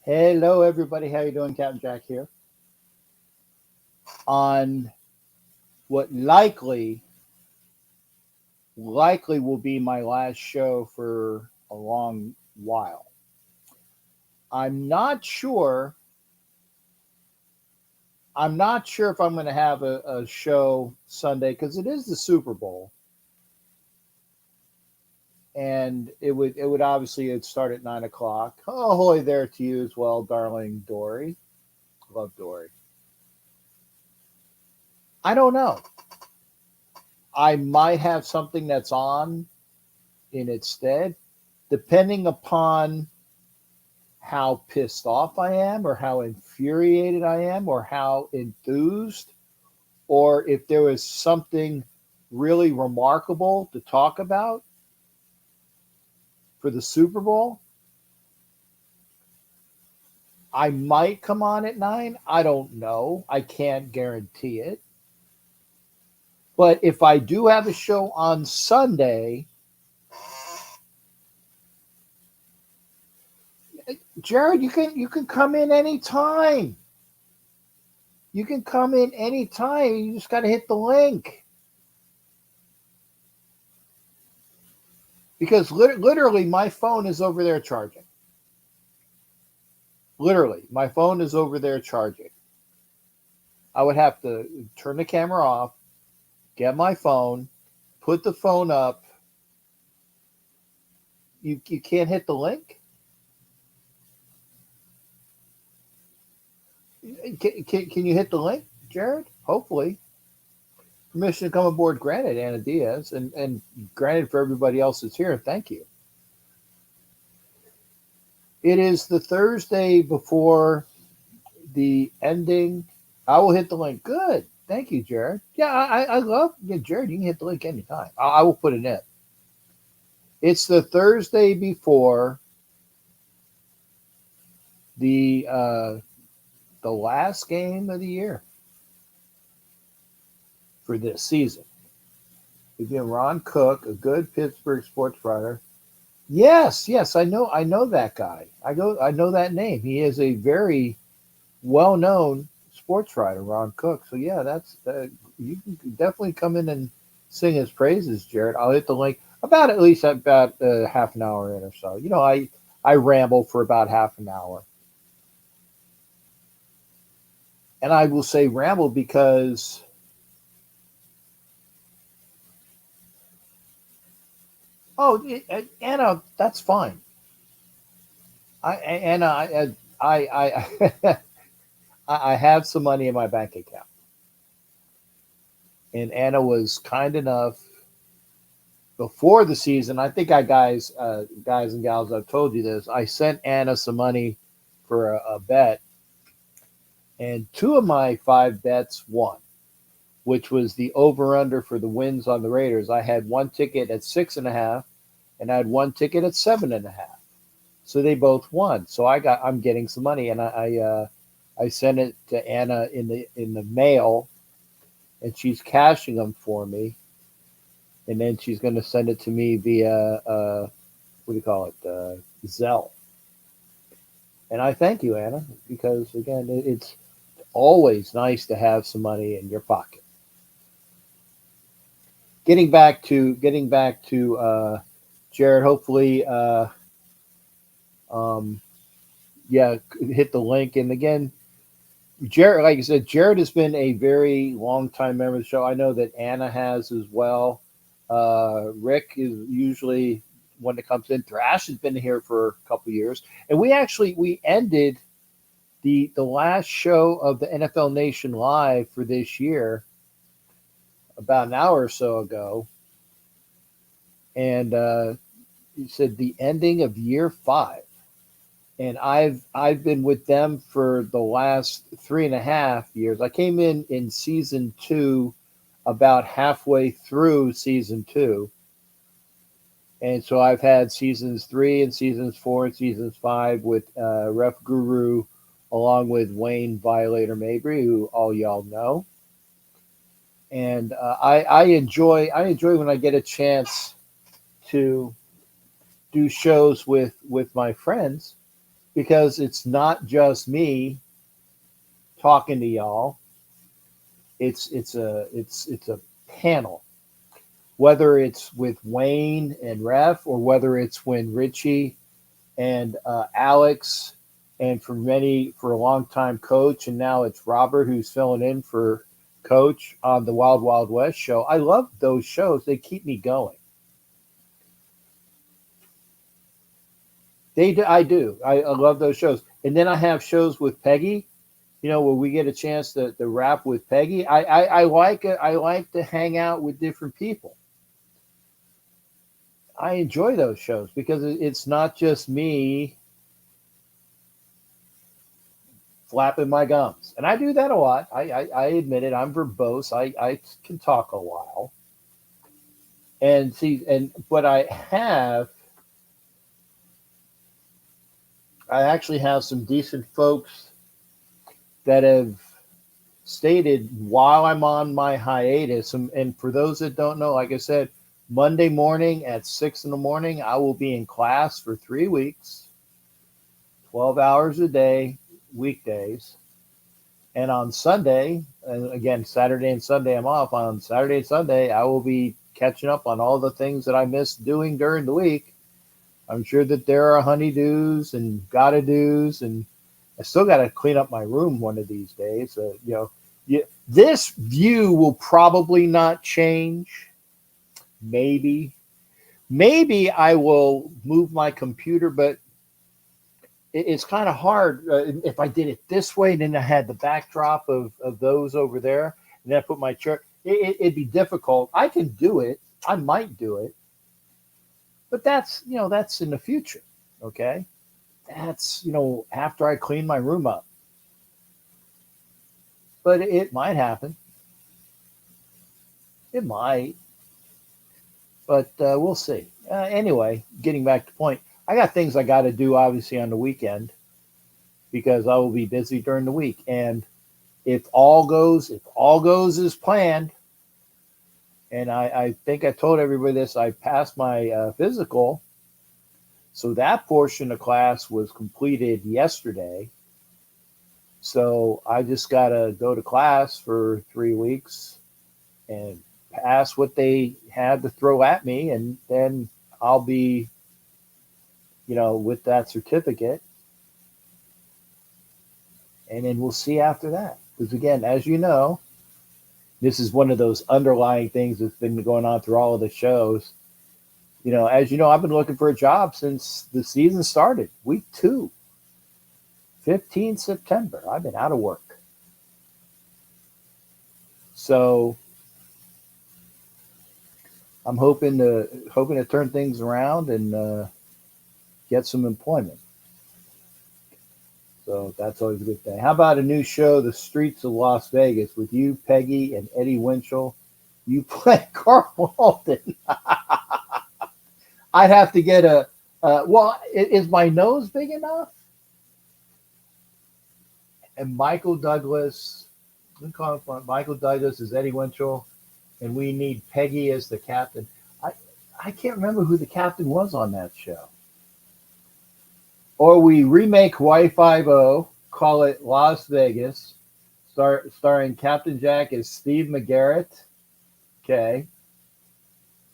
Hello, everybody. How you doing? Captain Jack here. On what likely will be my last show for a long while. I'm not sure. I'm not sure if I'm going to have a show Sunday because it is the Super Bowl, and it would obviously it'd start at 9 o'clock. Oh, holy there to you as well, darling Dory. Love Dory. I don't know. I might have something that's on in its stead, depending upon how pissed off I am, or how infuriated I am, or how enthused, or if there was something really remarkable to talk about for the Super Bowl. I might come on at 9. I don't know. I can't guarantee it. But if I do have a show on Sunday, Jared, you can come in anytime. You can come in anytime. You just got to hit the link. Because literally my phone is over there charging. Literally, my phone is over there charging. I would have to turn the camera off, get my phone, put the phone up. You can't hit the link. Can you hit the link, Jared? Hopefully. Permission to come aboard granted, Anna Diaz, and granted for everybody else that's here. Thank you. It is the Thursday before the ending. I will hit the link. Good. Thank you, Jared. Yeah, I love Jared. You can hit the link anytime. I will put it in. It's the Thursday before the last game of the year for this season. Again, Ron Cook, a good Pittsburgh sports writer. Yes, I know that guy. I know that name. He is a very well-known sports writer, Ron Cook. So yeah, that's you can definitely come in and sing his praises, Jared. I'll hit the link about at least about half an hour in or so. I ramble for about half an hour, and I will say ramble because Anna, that's fine. Anna, I I have some money in my bank account, and Anna was kind enough before the season. I think guys and gals, I've told you this. I sent Anna some money for a bet, and two of my five bets won, which was the over under for the wins on the Raiders. I had one ticket at 6.5, and I had one ticket at 7.5. So they both won. So I'm getting some money, and I sent it to Anna in the mail, and she's cashing them for me, and then she's going to send it to me via what do you call it, Zelle. And I thank you, Anna, because again, it's always nice to have some money in your pocket. Getting back to Jared. Hopefully, um, yeah, hit the link. And again, Jared, like I said, Jared has been a very long time member of the show. I know that Anna has as well. Rick is usually one that comes in. Thrash has been here for a couple of years, and we ended the last show of the NFL Nation Live for this year about an hour or so ago, and he said the ending of year 5. And I've been with them for the last 3.5 years. I came in season 2, about halfway through season 2, and so I've had seasons 3 and seasons 4 and seasons 5 with Ref Guru, along with Wayne Violator Mabry, who all y'all know. And I enjoy when I get a chance to do shows with my friends, because it's not just me talking to y'all. It's a panel, whether it's with Wayne and Ref, or whether it's when Richie and Alex, and for a long time Coach, and now it's Robert who's filling in for Coach on the Wild Wild West show. I love those shows. They keep me going. I do. I love those shows. And then I have shows with Peggy, where we get a chance to rap with Peggy. I like it. I like to hang out with different people. I enjoy those shows because it's not just me flapping my gums. And I do that a lot. I admit it. I'm verbose. I can talk a while. And see, but I actually have some decent folks that have stated while I'm on my hiatus. And for those that don't know, like I said, Monday morning at 6 in the morning, I will be in class for 3 weeks, 12 hours a day, weekdays. And on Sunday, and again, Saturday and Sunday, I'm off. On Saturday and Sunday, I will be catching up on all the things that I missed doing during the week. I'm sure that there are honeydews and gotta do's, and I still got to clean up my room one of these days. This view will probably not change. Maybe I will move my computer, but it's kind of hard. If I did it this way, then I had the backdrop of those over there, and then I put my chair. It'd be difficult. I can do it. I might do it, but that's in the future. Okay, that's after I clean my room up. But it might happen. It might, but we'll see. Anyway, getting back to the point, I got things I got to do obviously on the weekend because I will be busy during the week. And if all goes as planned, and I think I told everybody this, I passed my physical. So that portion of class was completed yesterday. So I just got to go to class for 3 weeks and pass what they had to throw at me. And then I'll be, with that certificate. And then we'll see after that. Because again, as you know, this is one of those underlying things that's been going on through all of the shows. As you know, I've been looking for a job since the season started, week 2, 15 September. I've been out of work. So I'm hoping to turn things around and get some employment. So that's always a good thing. How about a new show, The Streets of Las Vegas, with you, Peggy, and Eddie Winchell? You play Carl Walden. I'd have to get is my nose big enough? And Michael Douglas, Michael Douglas is Eddie Winchell, and we need Peggy as the captain. I can't remember who the captain was on that show. Or we remake Y50, call it Las Vegas, starring Captain Jack as Steve McGarrett. Okay.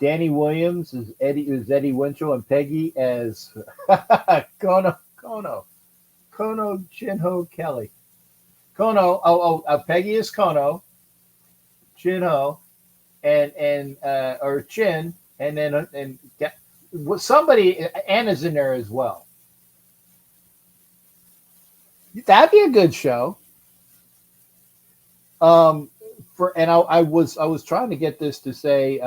Danny Williams is Eddie Winchell, and Peggy as Kono Chinho Kelly. Peggy is Kono Chinho, and or Chin, and then somebody, Anna's in there as well. That'd be a good show. I was trying to get this to say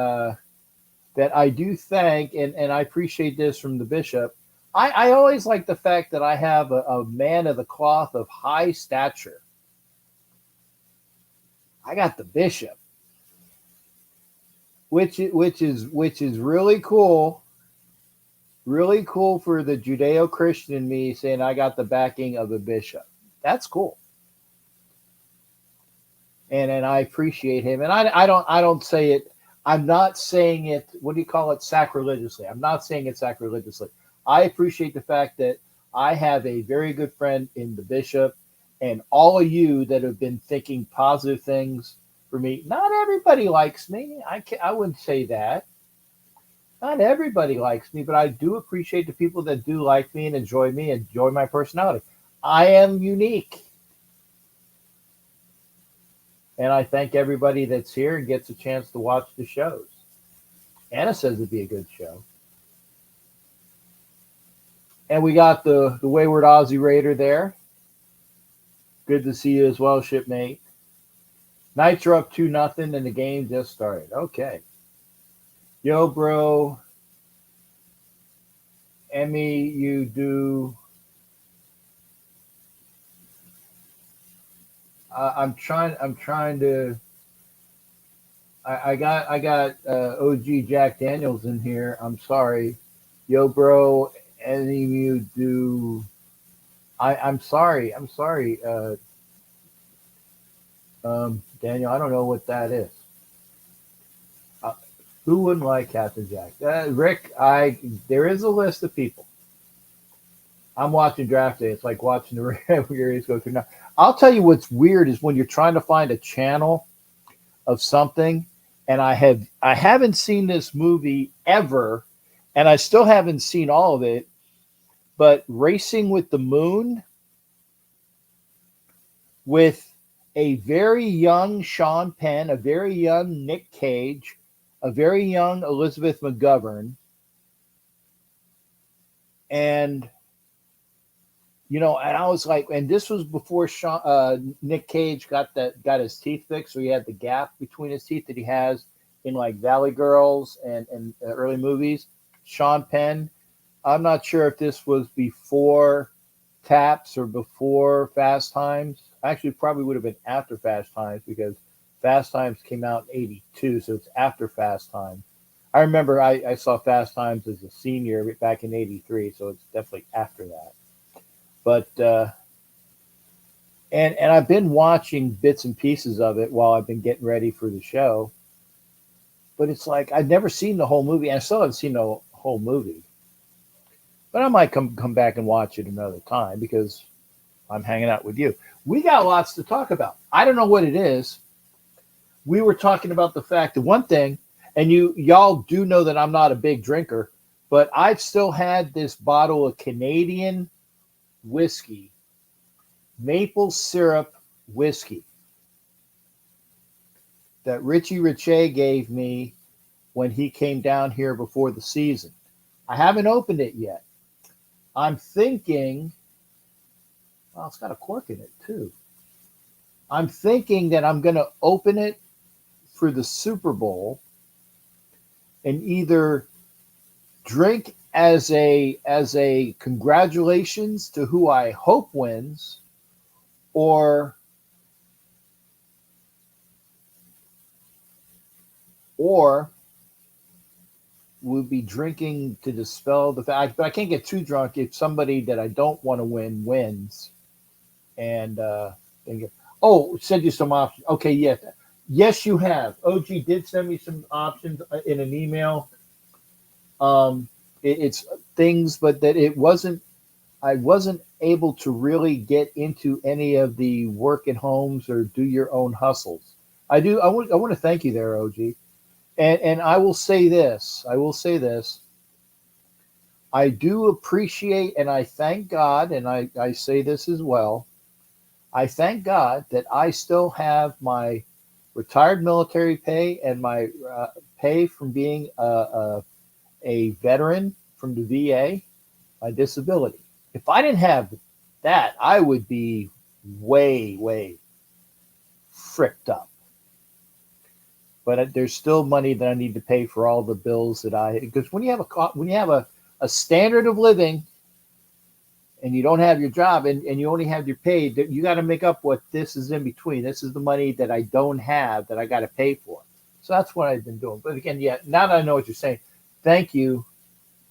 that I do thank, and I appreciate this from the bishop. I always like the fact that I have a man of the cloth of high stature. I got the bishop, which is really cool. Really cool for the Judeo-Christian in me saying I got the backing of a bishop. That's cool. And I appreciate him. And I don't say it. I'm not saying it, what do you call it, sacrilegiously. I'm not saying it sacrilegiously. I appreciate the fact that I have a very good friend in the bishop, and all of you that have been thinking positive things for me. Not everybody likes me. I wouldn't say that. Not everybody likes me, but I do appreciate the people that do like me and enjoy my personality. I am unique. And I thank everybody that's here and gets a chance to watch the shows. Anna says it'd be a good show. And we got the Wayward Aussie Raider there. Good to see you as well, shipmate. Knights are up 2-0 and the game just started. Okay. Yo, bro. Emmy, you do. I'm trying to. I got OG Jack Daniels in here. I'm sorry. Yo, bro. Any of you do. I'm sorry. I'm sorry. Daniel, I don't know what that is. Who wouldn't like Captain Jack? Rick, there is a list of people. I'm watching Draft Day. It's like watching the Rays go through now. I'll tell you what's weird is when you're trying to find a channel of something, and I haven't seen this movie ever, and I still haven't seen all of it, but Racing with the Moon with a very young Sean Penn, a very young Nick Cage, a very young Elizabeth McGovern, and and I was like, and this was before Nick Cage got his teeth fixed, so he had the gap between his teeth that he has in like Valley Girls and early movies. Sean Penn, I'm not sure if this was before Taps or before Fast Times. Actually, probably would have been after Fast Times because Fast Times came out in '82, so it's after Fast Times. I remember I saw Fast Times as a senior back in '83, so it's definitely after that. But and I've been watching bits and pieces of it while I've been getting ready for the show. But it's like I've never seen the whole movie, and I still haven't seen the whole movie. But I might come back and watch it another time because I'm hanging out with you. We got lots to talk about. I don't know what it is. We were talking about the fact that one thing, and y'all do know that I'm not a big drinker, but I've still had this bottle of Canadian whiskey, maple syrup whiskey that Richie Riche gave me when he came down here before the season. I haven't opened it yet. I'm thinking, well, it's got a cork in it too. I'm thinking that I'm going to open it for the Super Bowl and either drink as a congratulations to who I hope wins, or we'll be drinking to dispel the fact. But I can't get too drunk if somebody that I don't want to win wins. And send you some options. Okay, yes, you have. OG did send me some options in an email. It's things, but that I wasn't able to really get into any of the work at homes or do your own hustles. I want to thank you there, OG. And I will say this. I do appreciate and I thank God, and I say this as well. I thank God that I still have my retired military pay and my pay from being a veteran from the VA, my disability. If I didn't have that, I would be way, way fricked up. But there's still money that I need to pay for all the bills because when you have a standard of living and you don't have your job and you only have your pay, you got to make up what this is in between. This is the money that I don't have that I got to pay for. So that's what I've been doing. But again, now that I know what you're saying, thank you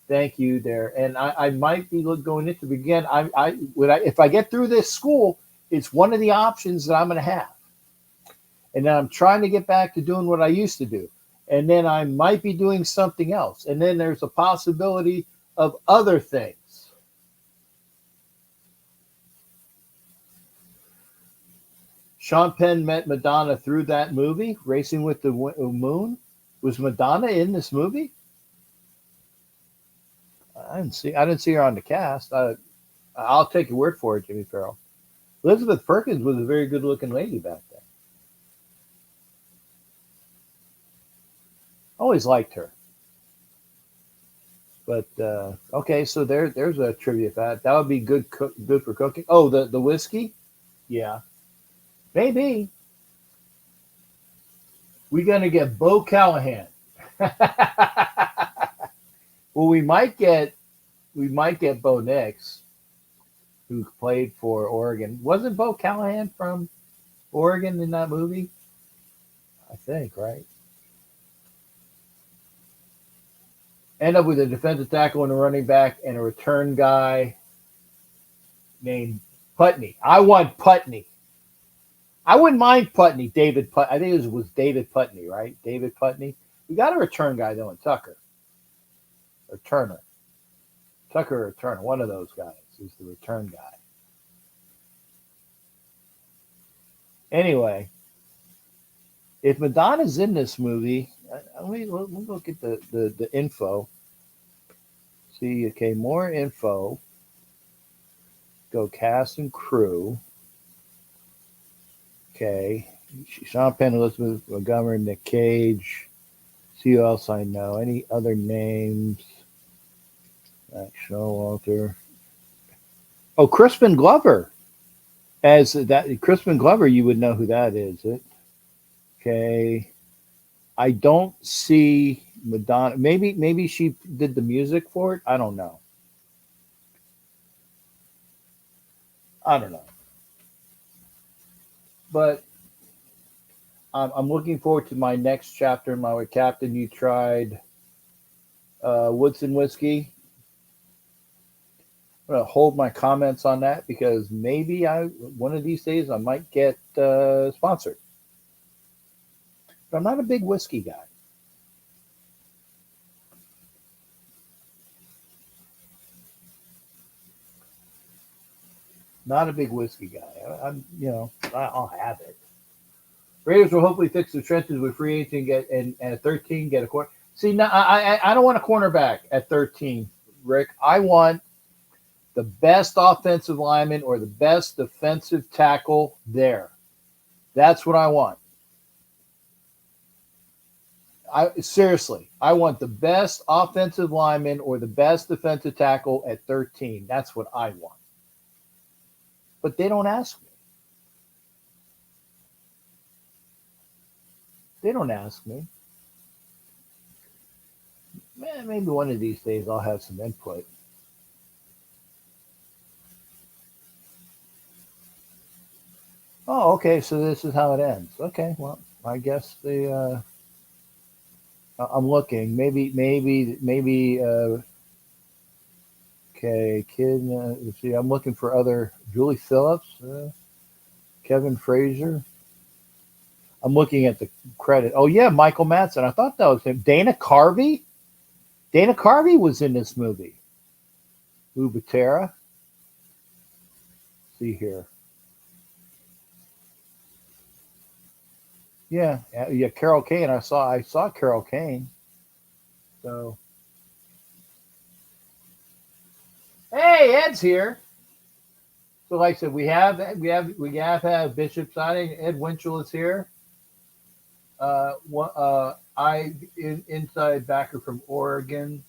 there. And I might be going into it again. If I get through this school, it's one of the options that I'm going to have. And then I'm trying to get back to doing what I used to do. And then I might be doing something else. And then there's a possibility of other things. Sean Penn met Madonna through that movie, Racing with the Moon. Was Madonna in this movie? I didn't see her on the cast. I'll take your word for it, Jimmy Farrell. Elizabeth Perkins was a very good-looking lady back then. Always liked her. But okay, so there's a trivia fact. That would be good for cooking. Oh, the whiskey? Yeah, maybe. We're gonna get Bo Callahan. Well, we might get Bo Nix, who played for Oregon. Wasn't Bo Callahan from Oregon in that movie? I think, right? End up with a defensive tackle and a running back and a return guy named Putney. I want Putney. I wouldn't mind Putney. David Putney. I think it was David Putney, right? David Putney. We got a return guy though in Tucker or Turner. Tucker or Turner. One of those guys is the return guy. Anyway, if Madonna's in this movie, let me look at the info. See, okay, more info. Go cast and crew. Okay, Sean Penn, Elizabeth Montgomery, Nick Cage. See who else I know. Any other names? Max Showalter. Oh, Crispin Glover. As that Crispin Glover, you would know who that is. Okay. I don't see Madonna. Maybe she did the music for it. I don't know. But I'm looking forward to my next chapter. My Captain, you tried Woodson whiskey. I'm gonna hold my comments on that because maybe one of these days I might get sponsored. But I'm not a big whiskey guy. Not a big whiskey guy. I'll have it. Raiders will hopefully fix the trenches with free agent and get and at 13 get a corner. See, now I don't want a cornerback at 13, Rick. I want the best offensive lineman or the best defensive tackle there. That's what I want. Seriously, I want the best offensive lineman or the best defensive tackle at 13. That's what I want. But they don't ask me. They don't ask me. Man, maybe one of these days I'll have some input. Oh, okay. So this is how it ends. Okay. Well, I guess I'm looking. Maybe. Okay, kid. Let's see. I'm looking for other Julie Phillips, Kevin Frazier. I'm looking at the credit. Oh yeah, Michael Madsen. I thought that was him. Dana Carvey. Dana Carvey was in this movie. Lou Batera. See here. Yeah. Carol Kane. I saw Carol Kane. So. Hey, Ed's here. So, like I said, we have had Bishop signing. Ed Winchell is here. Inside backer from Oregon,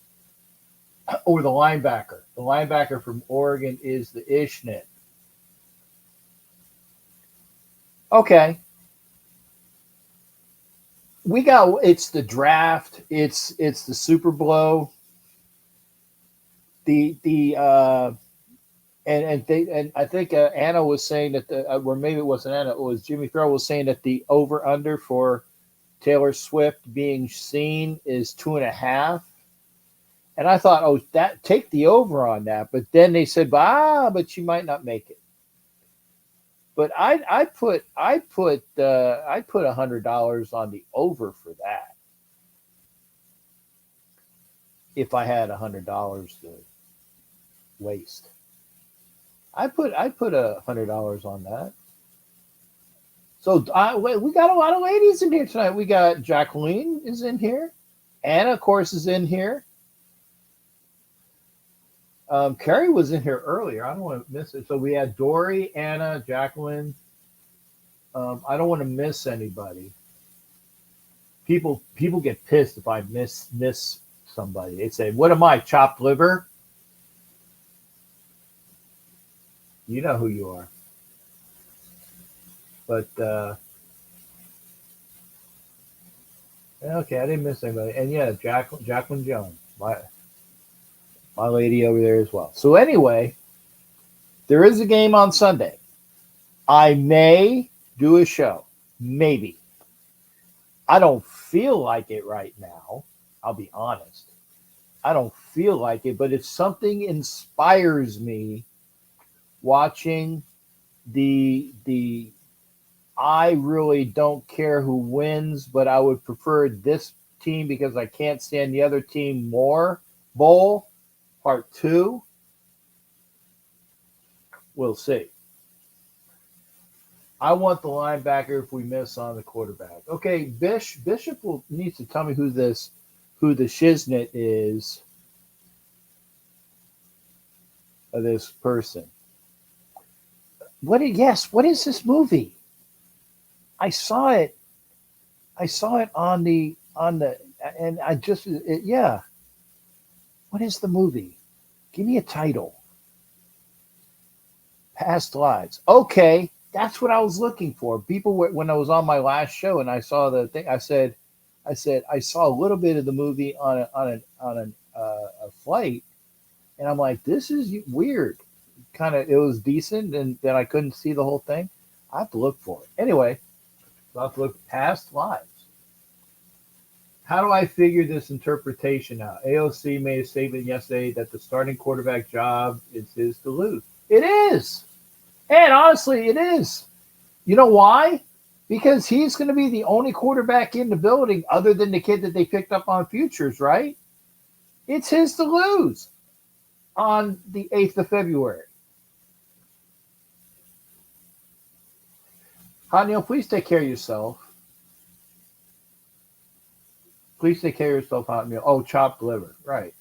or the linebacker. The linebacker from Oregon is the Ishnit. Okay. It's the draft. It's the Super Bowl. And I think Anna was saying that or maybe it wasn't Anna, it was Jimmy Farrell was saying that the over under for Taylor Swift being seen is 2.5. And I thought, oh, take the over on that. But then they said, but she might not make it. But I put $100 on the over for that. If I had $100 to waste. I put $100 on that. So we got a lot of ladies in here tonight. We got Jacqueline is in here. Anna, of course, is in here. Carrie was in here earlier. I don't want to miss it. So we had Dory, Anna, Jacqueline. I don't want to miss anybody. People get pissed if I miss somebody. They say, "What am I? Chopped liver?" You know who you are. But okay, I didn't miss anybody. And yeah, Jacqueline Jones, my lady over there as well. So anyway, there is a game on Sunday. I may do a show, maybe. I don't feel like it right now. I'll be honest. I don't feel like it, but if something inspires me watching the I really don't care who wins, but I would prefer this team because I can't stand the other team more. Bowl, part 2. We'll see. I want the linebacker if we miss on the quarterback. Okay, Bishop needs to tell me who the shiznit is of this person. What is this movie? I saw it on the and I just yeah. What is the movie? Give me a title. Past Lives. Okay, that's what I was looking for. People when I was on my last show and I saw the thing, I said I saw a little bit of the movie on a flight, and I'm like, this is weird. Kind of, it was decent, and then I couldn't see the whole thing. I have to look for it anyway. I'll have to look Past Lives. How do I figure this interpretation out? AOC made a statement yesterday that the starting quarterback job is his to lose. It is. And honestly, it is. You know why? Because he's going to be the only quarterback in the building other than the kid that they picked up on futures, right? It's his to lose on the 8th of February. Haniel, please take care of yourself. Please take care of yourself, Haniel. Oh, chopped liver. Right.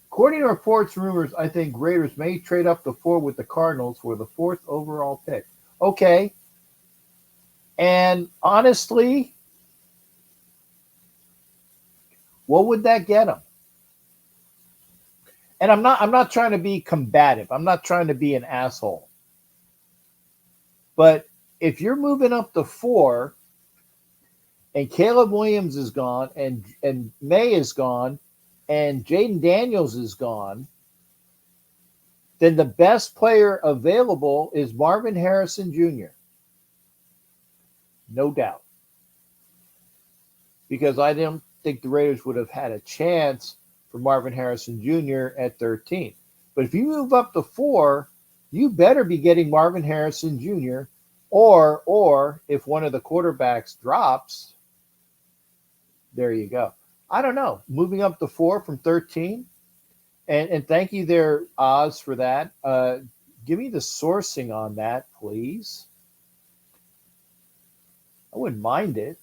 According to reports and rumors, I think Raiders may trade up to 4 with the Cardinals for the 4th overall pick. Okay. And honestly, what would that get them? And I'm not trying to be combative. I'm not trying to be an asshole. But if you're moving up to 4 and Caleb Williams is gone and May is gone and Jaden Daniels is gone, then the best player available is Marvin Harrison Jr. No doubt. Because I didn't think the Raiders would have had a chance for Marvin Harrison Jr. at 13. But if you move up to 4, you better be getting Marvin Harrison Jr. Or if one of the quarterbacks drops, there you go. I don't know. Moving up to 4 from 13. And thank you there, Oz, for that. Give me the sourcing on that, please. I wouldn't mind it.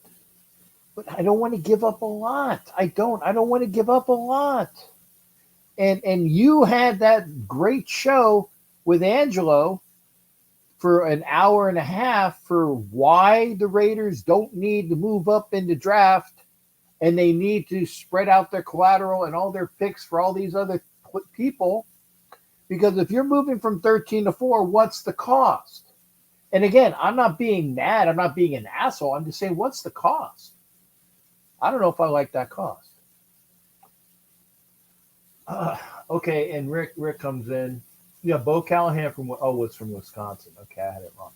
But I don't want to give up a lot. I don't want to give up a lot. And you had that great show with Angelo for an hour and a half for why the Raiders don't need to move up in the draft and they need to spread out their collateral and all their picks for all these other people. Because if you're moving from 13 to 4, what's the cost? And again, I'm not being mad. I'm not being an asshole. I'm just saying, what's the cost? I don't know if I like that cost. Okay, and Rick comes in. Yeah, Bo Callahan was from Wisconsin. Okay, I had it wrong.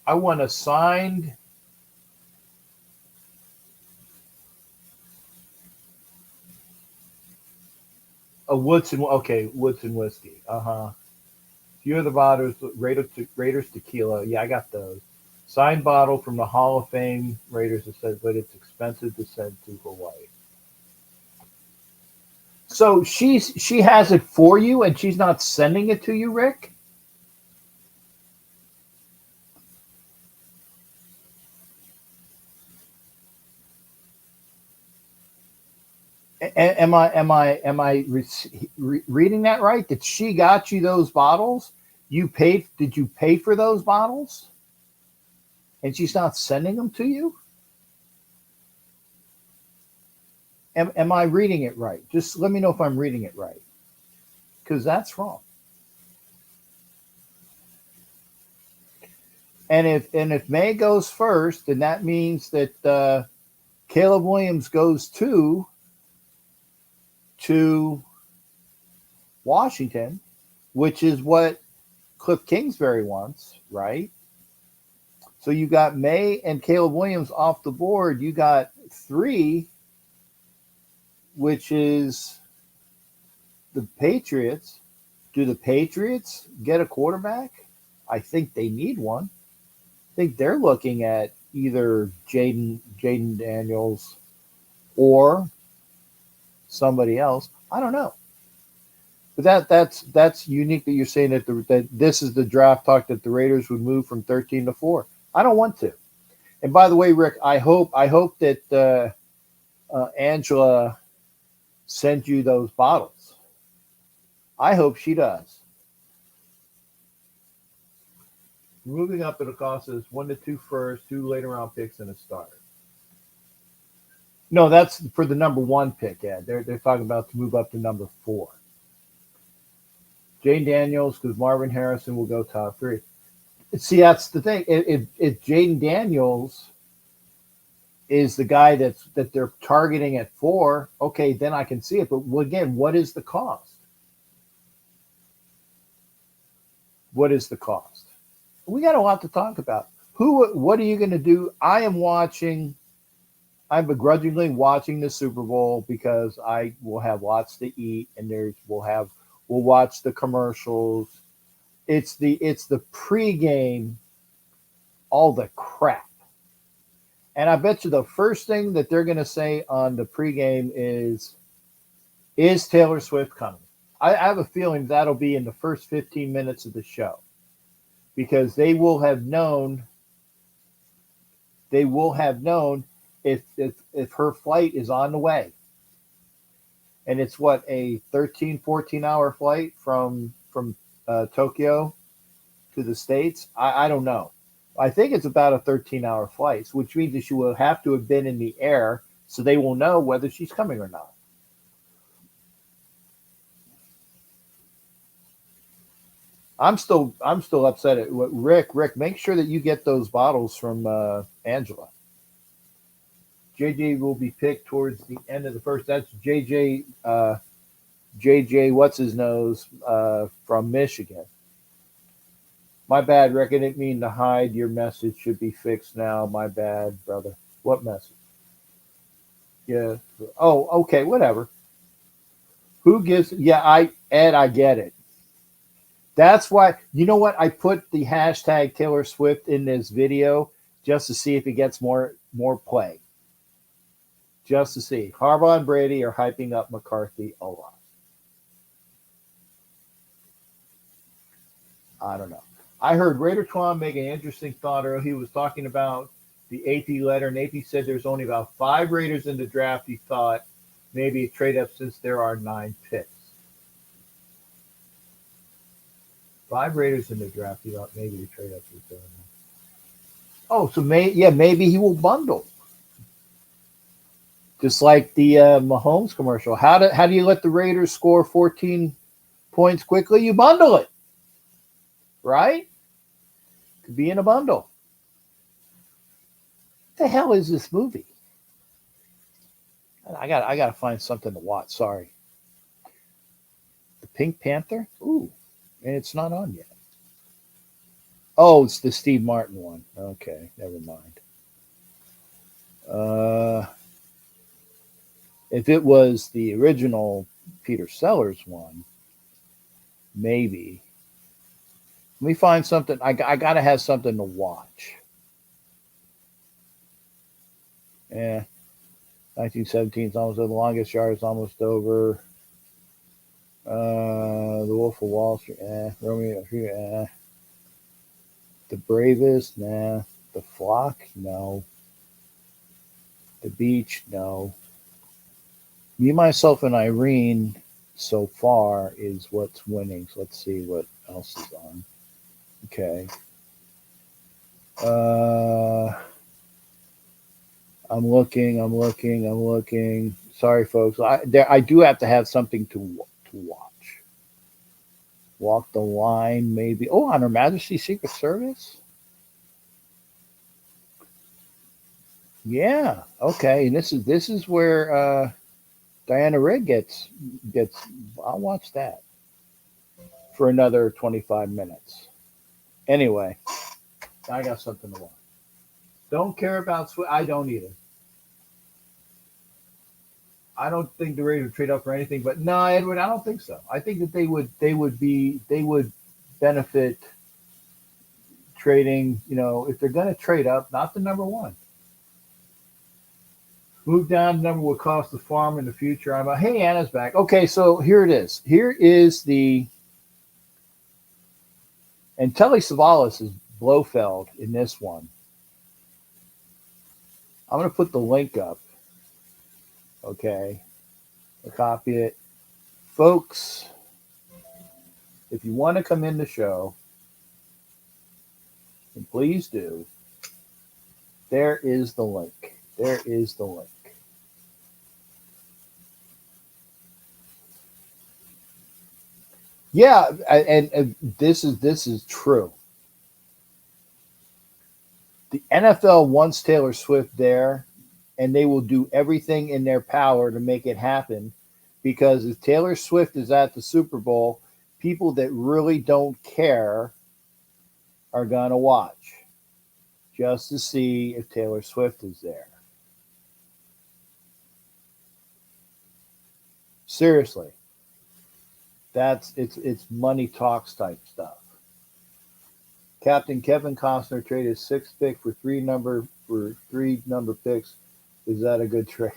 I want a signed Woodson whiskey. Few of the bottles, Raiders tequila. Yeah, I got those. Signed bottle from the Hall of Fame Raiders. It says, but it's expensive to send to Hawaii. So she has it for you, and she's not sending it to you, Rick? Reading that right? That she got you those bottles? You paid? Did you pay for those bottles? And she's not sending them to you? Am I reading it right? Just let me know if I'm reading it right, because that's wrong. And if May goes first, then that means that Caleb Williams goes to Washington, which is what Cliff Kingsbury wants, right? So you got May and Caleb Williams off the board. You got 3, which is the Patriots. Do the Patriots get a quarterback? I think they need one. I think they're looking at either Jaden Daniels or somebody else. I don't know. But that's unique that you're saying that this is the draft talk that the Raiders would move from 13 to 4. I don't want to. And by the way, Rick, I hope that Angela sent you those bottles. I hope she does. Moving up, it'll cost us 1 to 2 first, 2 later round picks, and a starter. No, that's for the number 1 pick, Ed. They're talking about to move up to number 4. Jane Daniels, because Marvin Harrison will go top 3. See, that's the thing. If Jaden Daniels is the guy that they're targeting at 4, okay, then I can see it. But again, what is the cost? What is the cost? We got a lot to talk about. What are you going to do? I'm begrudgingly watching the Super Bowl because I will have lots to eat, and we'll watch the commercials. It's the pregame, all the crap. And I bet you the first thing that they're going to say on the pregame is Taylor Swift coming? I have a feeling that'll be in the first 15 minutes of the show, because they will have known if her flight is on the way. And it's what, a 13, 14-hour flight from Tokyo to the States? I don't know. I think it's about a 13-hour flight, which means that she will have to have been in the air, so they will know whether she's coming or not. I'm still upset at Rick. Rick, make sure that you get those bottles from Angela. JJ will be picked towards the end of the first. That's JJ. JJ, what's his nose from Michigan. My bad, Rick. I didn't mean to hide. Your message should be fixed now. My bad, brother. What message? Yeah. Oh, okay. Whatever. Who gives? Yeah, I get it. That's why, you know what? I put the hashtag Taylor Swift in this video just to see if it gets more play. Just to see. Harbaugh and Brady are hyping up McCarthy a lot. I don't know. I heard Raider Twan make an interesting thought earlier. He was talking about the AP letter, and AP said there's only about 5 Raiders in the draft. He thought maybe a trade up since there are 9 picks. 5 Raiders in the draft. He thought maybe a trade up since there are 9. Oh, so maybe he will bundle. Just like the Mahomes commercial. How do you let the Raiders score 14 points quickly? You bundle it. Right? Could be in a bundle. What the hell is this movie? I got to find something to watch. Sorry. The Pink Panther? Ooh. And it's not on yet. Oh, it's the Steve Martin one. Okay, never mind. If it was the original Peter Sellers one, maybe. Let me find something. I got to have something to watch. Yeah. 1917 is almost over. The Longest Yard is almost over. The Wolf of Wall Street, Romeo, The Bravest, nah. The Flock, no. The Beach, no. Me, myself, and Irene so far is what's winning. So let's see what else is on. Okay. Uh, I'm looking. Sorry, folks. I do have to have something to watch. Walk the line, maybe. Oh, on Her Majesty's Secret Service. Yeah. Okay. And this is where Diana Rigg gets. I'll watch that for another 25 minutes. Anyway, I got something to watch. Don't care about I don't either. I don't think the Raiders would trade up for anything, but no, Edward, I don't think so. I think that they would benefit trading. If they're going to trade up, not the number one. Move down, the number will cost the farm in the future. I'm hey, Anna's back. Okay, so here it is. Here is the and Telly Savalas is Blofeld in this one. I'm going to put the link up. Okay, I'll copy it, folks. If you want to come in the show, and please do. There is the link. There is the link. Yeah, and this is true. The NFL wants Taylor Swift there, and they will do everything in their power to make it happen. Because if Taylor Swift is at the Super Bowl, people that really don't care are gonna watch just to see if Taylor Swift is there. Seriously. It's money talks type stuff. Captain Kevin Costner traded 6th pick for three number picks. Is that a good trade?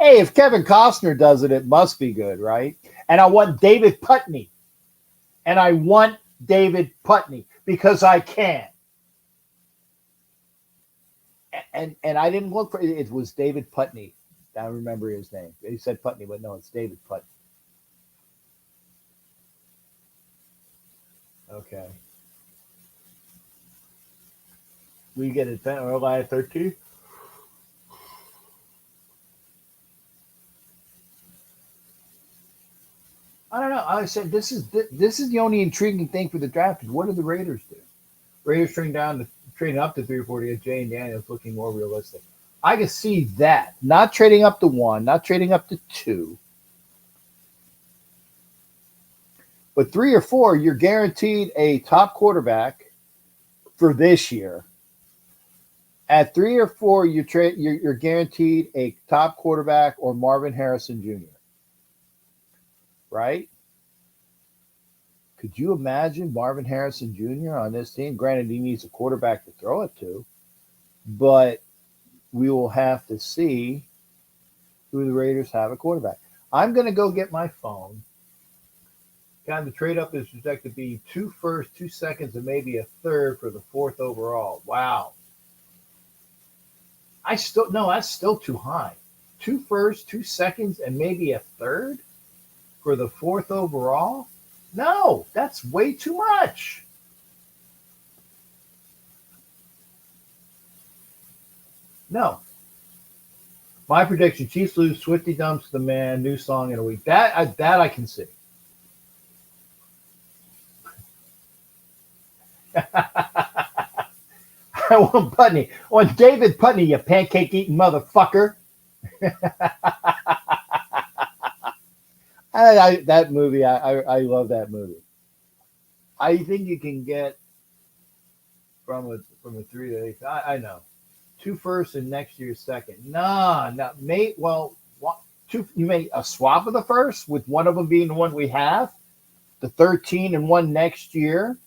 Hey, if Kevin Costner does it, it must be good, right? And I want David Putney. And I want David Putney because I can. And I didn't look for it. It was David Putney. I remember his name. He said Putney, but no, it's David Putney. Okay. We get it July 13th. I don't know. I said this is the only intriguing thing for the draft is what do the Raiders do? Raiders trading up to 3 or 4 to get Jay and Daniels looking more realistic. I can see that. Not trading up to 1, not trading up to 2. But 3 or 4, you're guaranteed a top quarterback for this year. At 3 or 4, you're guaranteed a top quarterback or Marvin Harrison Jr. Right? Could you imagine Marvin Harrison Jr. on this team? Granted, he needs a quarterback to throw it to, but we will have to see who the Raiders have a quarterback. I'm going to go get my phone. Got the trade up is projected to be 2 firsts, 2 seconds, and maybe a third for the 4th overall. Wow. That's still too high. 2 firsts, 2 seconds, and maybe a third for the 4th overall? No, that's way too much. No. My prediction: Chiefs lose. Swifty dumps the man. New song in a week. That I can see. I want Putney. I want David Putney, you pancake eating motherfucker. That movie, I love that movie. I think you can get from a 3 to 8. I know 2 firsts and next year's second. Nah, not mate. Well, you made a swap of the first with one of them being the one we have, the 13 and one next year.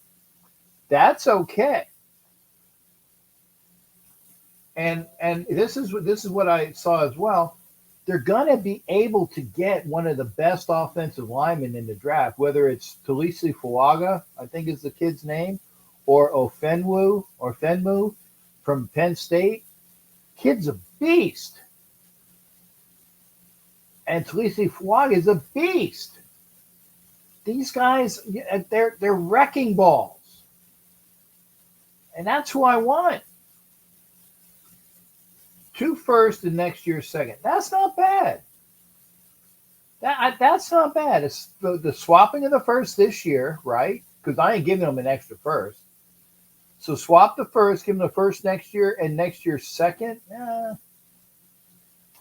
That's okay. And this is what I saw as well. They're going to be able to get one of the best offensive linemen in the draft, whether it's Talisi Fuaga, I think is the kid's name, or Fenmu from Penn State. Kid's a beast. And Talisi Fuag is a beast. These guys, they're wrecking balls. And that's who I want. 2 first and next year's second. That's not bad. That's not bad. It's the swapping of the first this year, right? Because I ain't giving them an extra first. So swap the first, give them the first next year, and next year's second.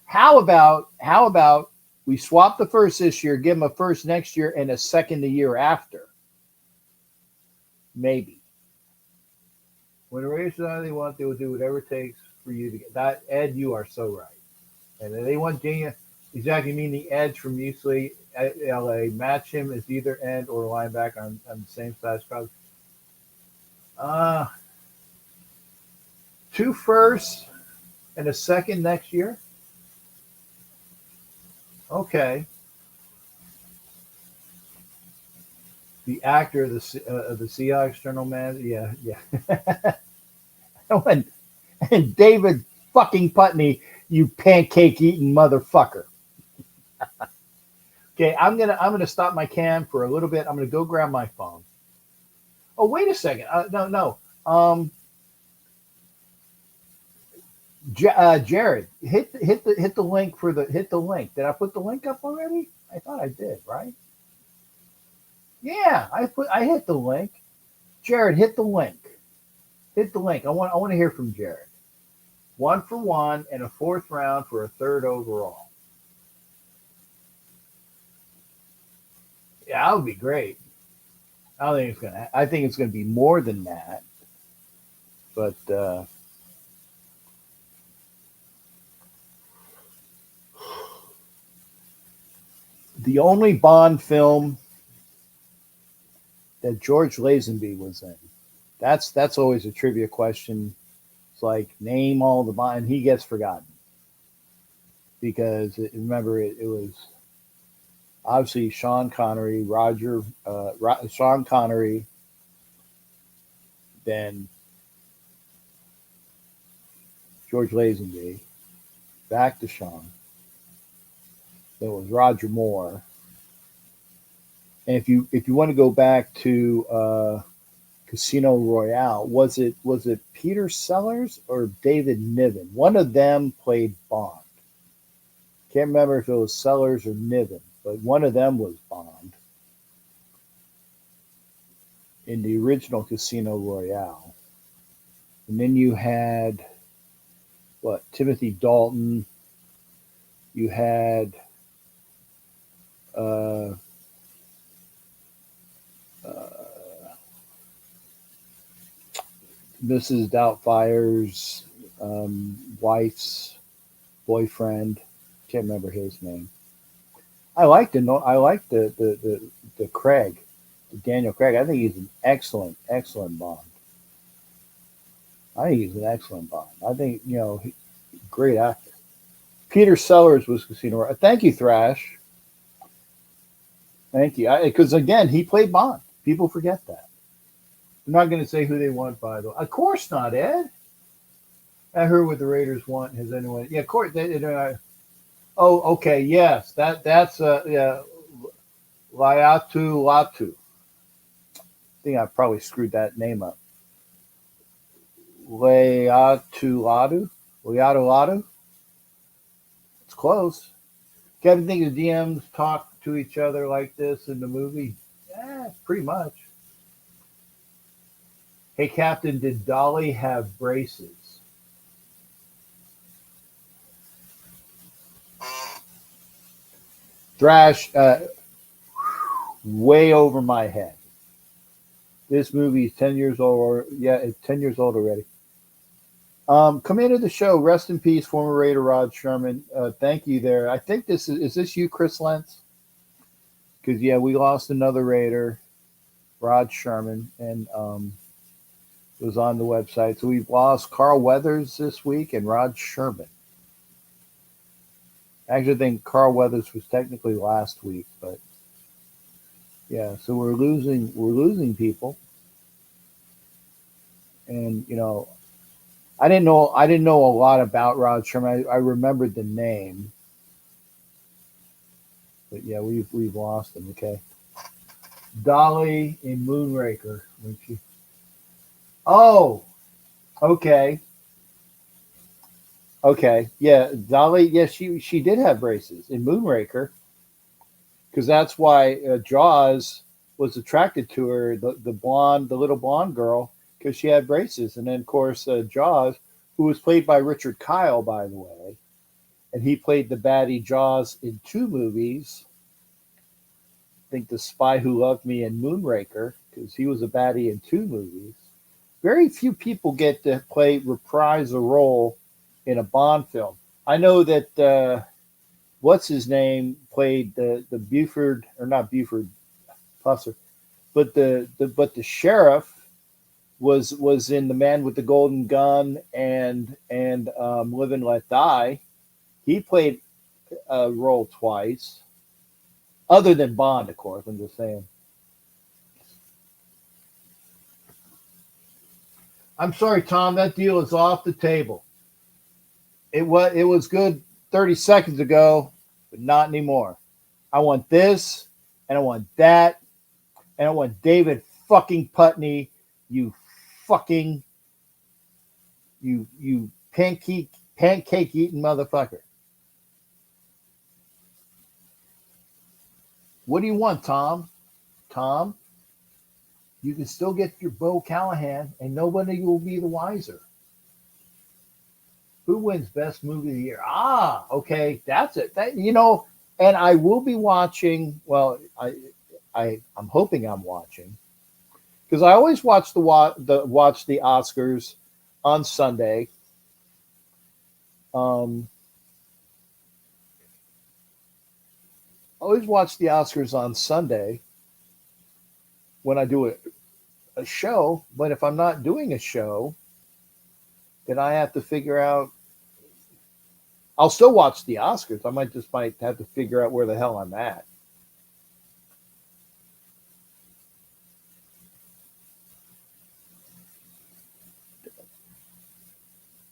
How about we swap the first this year, give them a first next year, and a second the year after? Maybe. When the Raiders decide they want, they will do whatever it takes for you to get that. Ed, you are so right. And if they want Genia, exactly mean the edge from UCLA, LA, match him as either end or linebacker on the same size. Probably. 2 firsts and a second next year. Okay. The actor of the Seahawks general manager, yeah. and David fucking Putney, you pancake eating motherfucker. Okay, I'm gonna stop my cam for a little bit. I'm gonna go grab my phone. Oh, wait a second. No. Jared, hit the link for hit the link. Did I put the link up already? I thought I did, right? Yeah, I hit the link. Jared, hit the link. Hit the link. I want to hear from Jared. 1 for 1 and a 4th round for a 3rd overall. Yeah, that would be great. I think it's gonna be more than that. But the only Bond film that George Lazenby was in. That's always a trivia question. It's like, name all the Bond, and he gets forgotten. Because remember, it was obviously Sean Connery, Sean Connery, then George Lazenby, back to Sean. Then it was Roger Moore. And if you want to go back to Casino Royale, was it Peter Sellers or David Niven? One of them played Bond. Can't remember if it was Sellers or Niven, but one of them was Bond in the original Casino Royale. And then you had Timothy Dalton. You had Mrs. Doubtfire's wife's boyfriend. Can't remember his name. I like the Craig, Daniel Craig. I think he's an excellent Bond. I think great actor. Peter Sellers was Casino Royale. Thank you, Thrash. Thank you. Because again, he played Bond. People forget that. I'm not going to say who they want, by the way. Of course not, Ed. I heard what the Raiders want. Has anyone? Yeah, of course. Oh, okay. Yes, that's Laiatu Latu. I think I probably screwed that name up. Laiatu Latu. It's close. Kevin, think the DMs talk to each other like this in the movie? Yeah, pretty much. Hey, Captain, did Dolly have braces? Thrash, way over my head. This movie is 10 years old. It's 10 years old already. Come into the show. Rest in peace, former Raider Rod Sherman. Thank you there. I think is this you, Chris Lentz? Because, we lost another Raider, Rod Sherman, and it was on the website. So we've lost Carl Weathers this week and Rod Sherman. Actually, I think Carl Weathers was technically last week, but so we're losing people. And I didn't know a lot about Rod Sherman. I remembered the name. But yeah, we've lost him. Okay, Dolly in Moonraker. When she, oh, okay, okay, yeah, Dolly. Yeah, she did have braces in Moonraker because that's why Jaws was attracted to her, the blonde, the little blonde girl, because she had braces, and then of course Jaws, who was played by Richard Kyle, by the way, and he played the baddie Jaws in two movies. I think The Spy Who Loved Me and Moonraker, because he was a baddie in two movies. Very few people get to reprise a role in a Bond film. I know that what's his name played the Buford, or not Buford Pusser, but the sheriff was in The Man with the Golden Gun and Live and Let Die. He played a role twice, other than Bond, of course. I'm just saying. I'm sorry, Tom. That deal is off the table. It was good 30 seconds ago, but not anymore. I want this, and I want that, and I want David fucking Putney. You fucking you pancake eating motherfucker. What do you want, Tom? Tom, you can still get your Bo Callahan, and nobody will be the wiser. Who wins best movie of the year? Ah, okay, that's it. And I will be watching. Well, I'm hoping I'm watching because I always watch the Oscars on Sunday. I always watch the Oscars on Sunday when I do a show. But if I'm not doing a show, then I have to figure out. I'll still watch the Oscars. I might have to figure out where the hell I'm at.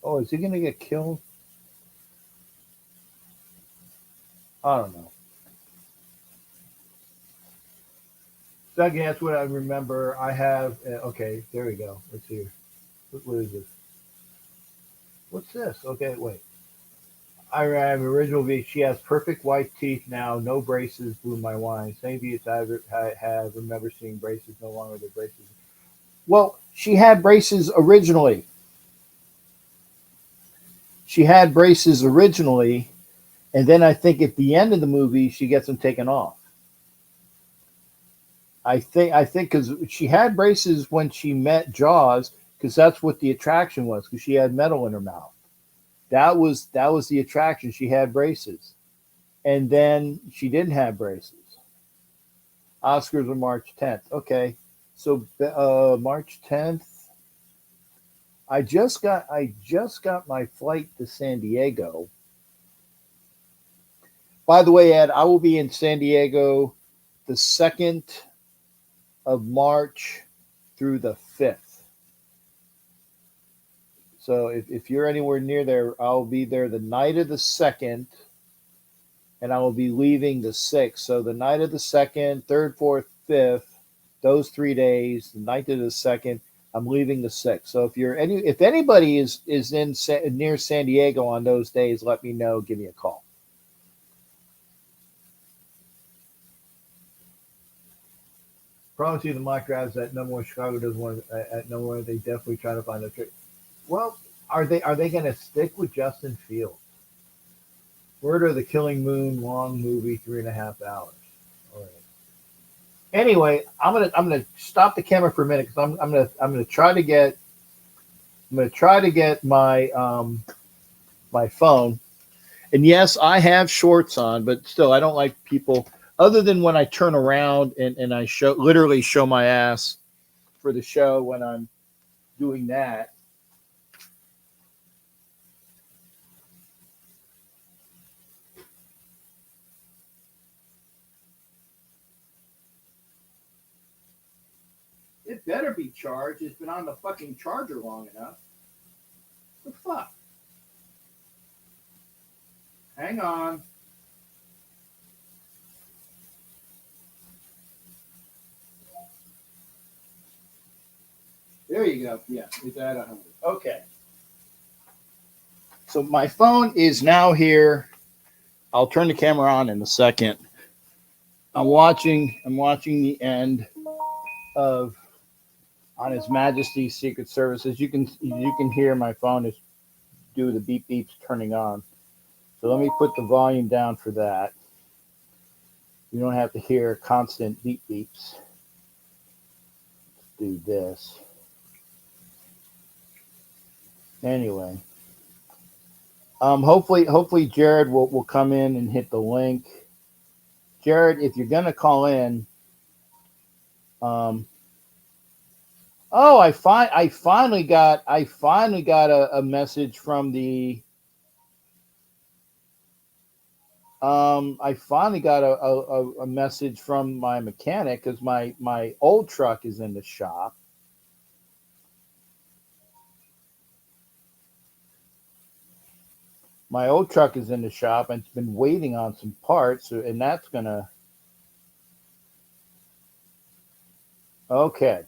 Oh, is he gonna get killed? I don't know. So again, that's what I remember. I have. Okay, there we go. Let's see. What is this? What's this? Okay, wait. I have original V. She has perfect white teeth now. No braces. Blew my wine. Same V as I have. Remember seeing braces. No longer the braces. Well, she had braces originally. She had braces originally, and then I think at the end of the movie she gets them taken off. I think because she had braces when she met Jaws, because that's what the attraction was. Because she had metal in her mouth. That was the attraction. She had braces, and then she didn't have braces. Oscars are March 10th. Okay, so March 10th. I just got my flight to San Diego. By the way, Ed, I will be in San Diego the 2nd of March through the 5th. So if you're anywhere near there, I'll be there the night of the 2nd, and I will be leaving the 6th. So the night of the 2nd, 3rd, 4th, 5th, those 3 days, the night of the 2nd, I'm leaving the 6th. So if anybody is near San Diego on those days, let me know. Give me a call. Promise you the mock drafts at number one Chicago does one at number one. They definitely try to find a trick. Well, are they going to stick with Justin Fields? Murder of the Killing Moon, long movie, 3.5 hours. All right. Anyway, I'm gonna stop the camera for a minute because I'm gonna try to get my phone. And yes, I have shorts on, but still, I don't like people. Other than when I turn around and I literally show my ass for the show when I'm doing that. It better be charged. It's been on the fucking charger long enough. The fuck? Hang on. There you go. Yeah, it's at 100. Okay. So my phone is now here. I'll turn the camera on in a second. I'm watching the end of On His Majesty's Secret Service. As you can hear, my phone is do the beep beeps turning on. So let me put the volume down for that. You don't have to hear constant beep beeps. Let's do this. Anyway, hopefully Jared will come in and hit the link. Jared, if you're gonna call in, oh, I finally got a message from the I finally got a message from my mechanic because my old truck is in the shop. My old truck is in the shop and it's been waiting on some parts, and that's gonna. Okay.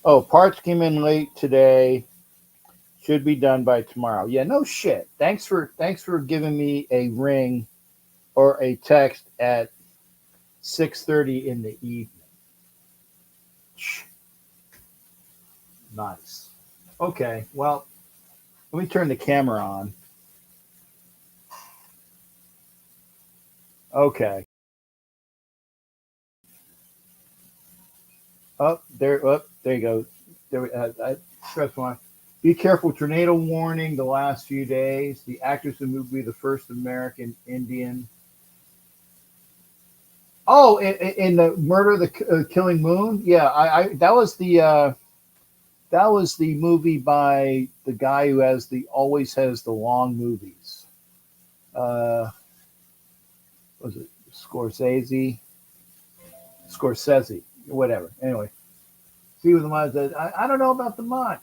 Oh, parts came in late today. Should be done by tomorrow. Yeah, no shit. Thanks for giving me a ring or a text at 6:30 in the evening. Nice. Okay, well, let me turn the camera on. Okay. There you go. I press one. Be careful, tornado warning the last few days. The actress in the movie, the first American Indian. Oh, in the Murder of the Killing Moon? Yeah, that was the movie by the guy who always has the long movies. Was it Scorsese, whatever. Anyway, see what the mod says. I don't know about the mod.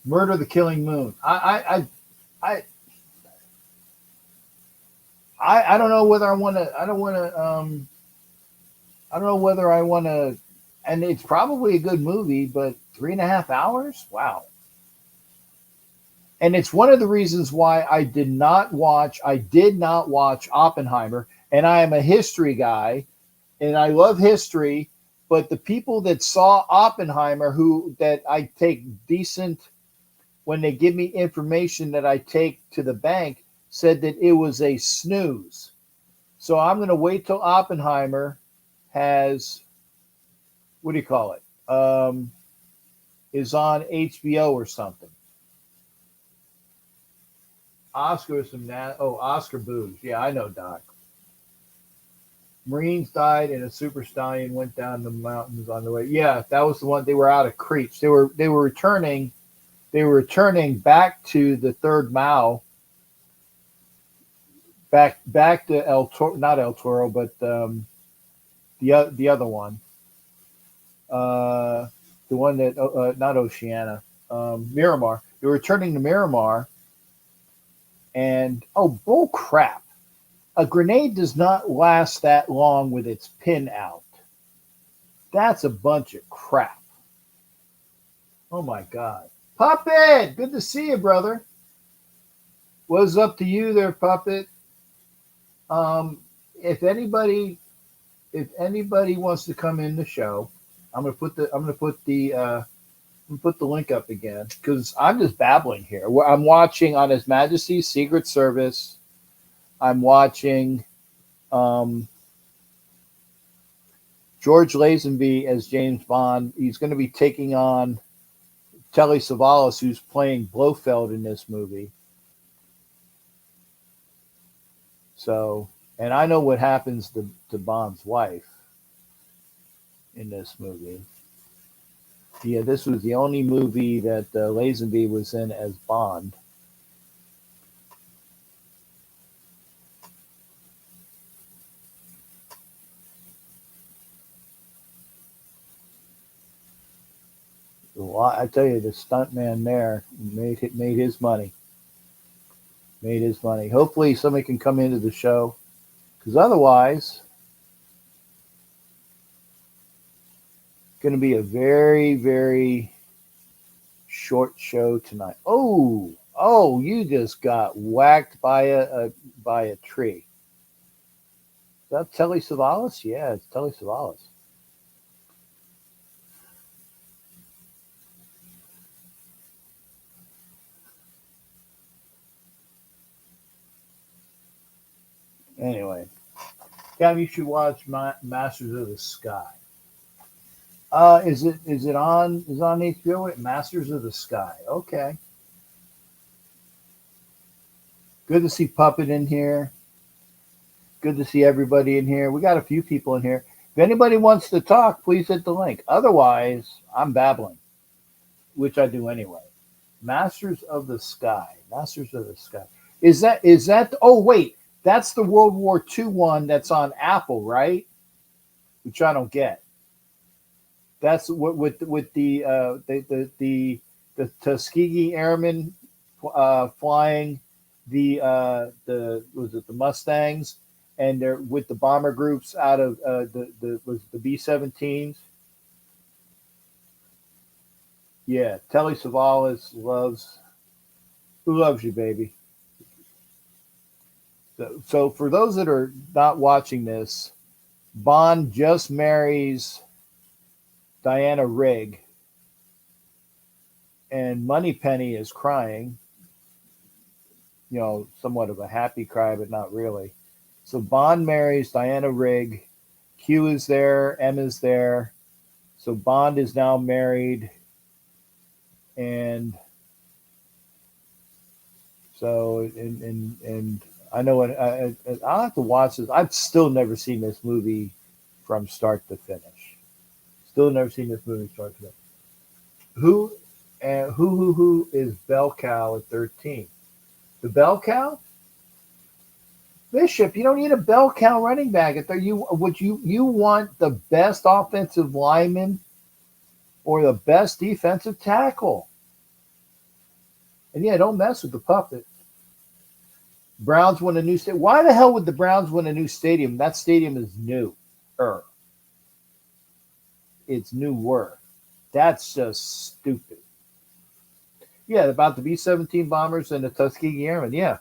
Murder of the Killing Moon. I don't know whether I want to. I don't know whether I want to. And it's probably a good movie, but 3.5 hours. Wow. And it's one of the reasons why I did not watch Oppenheimer. And I am a history guy, and I love history. But the people that saw Oppenheimer, that I take decent, when they give me information that I take to the bank, said that it was a snooze. So I'm going to wait till Oppenheimer has, what do you call it? Is on HBO or something. Oscar boos. Yeah, I know, Doc. Marines died and a super stallion went down the mountains on the way. Yeah, that was the one. They were out of Creech. They were returning back to the third Mao. Back to not El Toro, but the other one. The one that not Oceana, Miramar. They were returning to Miramar, and bull crap! A grenade does not last that long with its pin out. That's a bunch of crap. Oh my God. Puppet, good to see you, brother. What's up to you there, Puppet? If anybody wants to come in the show, I'm gonna put the link up again because I'm just babbling here. I'm watching On His Majesty's Secret Service. I'm watching George Lazenby as James Bond. He's going to be taking on Telly Savalas, who's playing Blofeld in this movie. So, and I know what happens to Bond's wife in this movie. Yeah, this was the only movie that Lazenby was in as Bond. I tell you, the stuntman there made his money. Made his money. Hopefully, somebody can come into the show, because otherwise, going to be a very, very short show tonight. Oh, you just got whacked by a tree. Is that Telly Savalas? Yeah, it's Telly Savalas. Anyway, Gavin, you should watch Masters of the Sky. Is it on HBO? Masters of the Sky. Okay. Good to see Puppet in here. Good to see everybody in here. We got a few people in here. If anybody wants to talk, please hit the link. Otherwise, I'm babbling, which I do anyway. Masters of the Sky. Masters of the Sky. Is that? Oh wait, that's the World War II one that's on Apple, right? Which I don't get. That's what with the Tuskegee Airmen flying the was it the Mustangs, and they're with the bomber groups out of the was the B-17s. Yeah, Telly Savalas loves who loves you, baby. So for those that are not watching this, Bond just marries Diana Rigg, and Moneypenny is crying. Somewhat of a happy cry, but not really. So Bond marries Diana Rigg. Q is there. M is there. So Bond is now married, and so and I know what I'll have to watch this. I've still never seen this movie from start to finish. Still never seen this movie start to finish. Who who is Bell Cow at 13? The Bell Cow? Bishop, you don't need a bell cow running back at there. You want the best offensive lineman or the best defensive tackle. And yeah, don't mess with the puppet. Browns win a new stadium. Why the hell would the Browns win a new stadium? That stadium is new. It's newer. That's just stupid. Yeah, about the B-17 bombers and the Tuskegee Airmen. Yeah.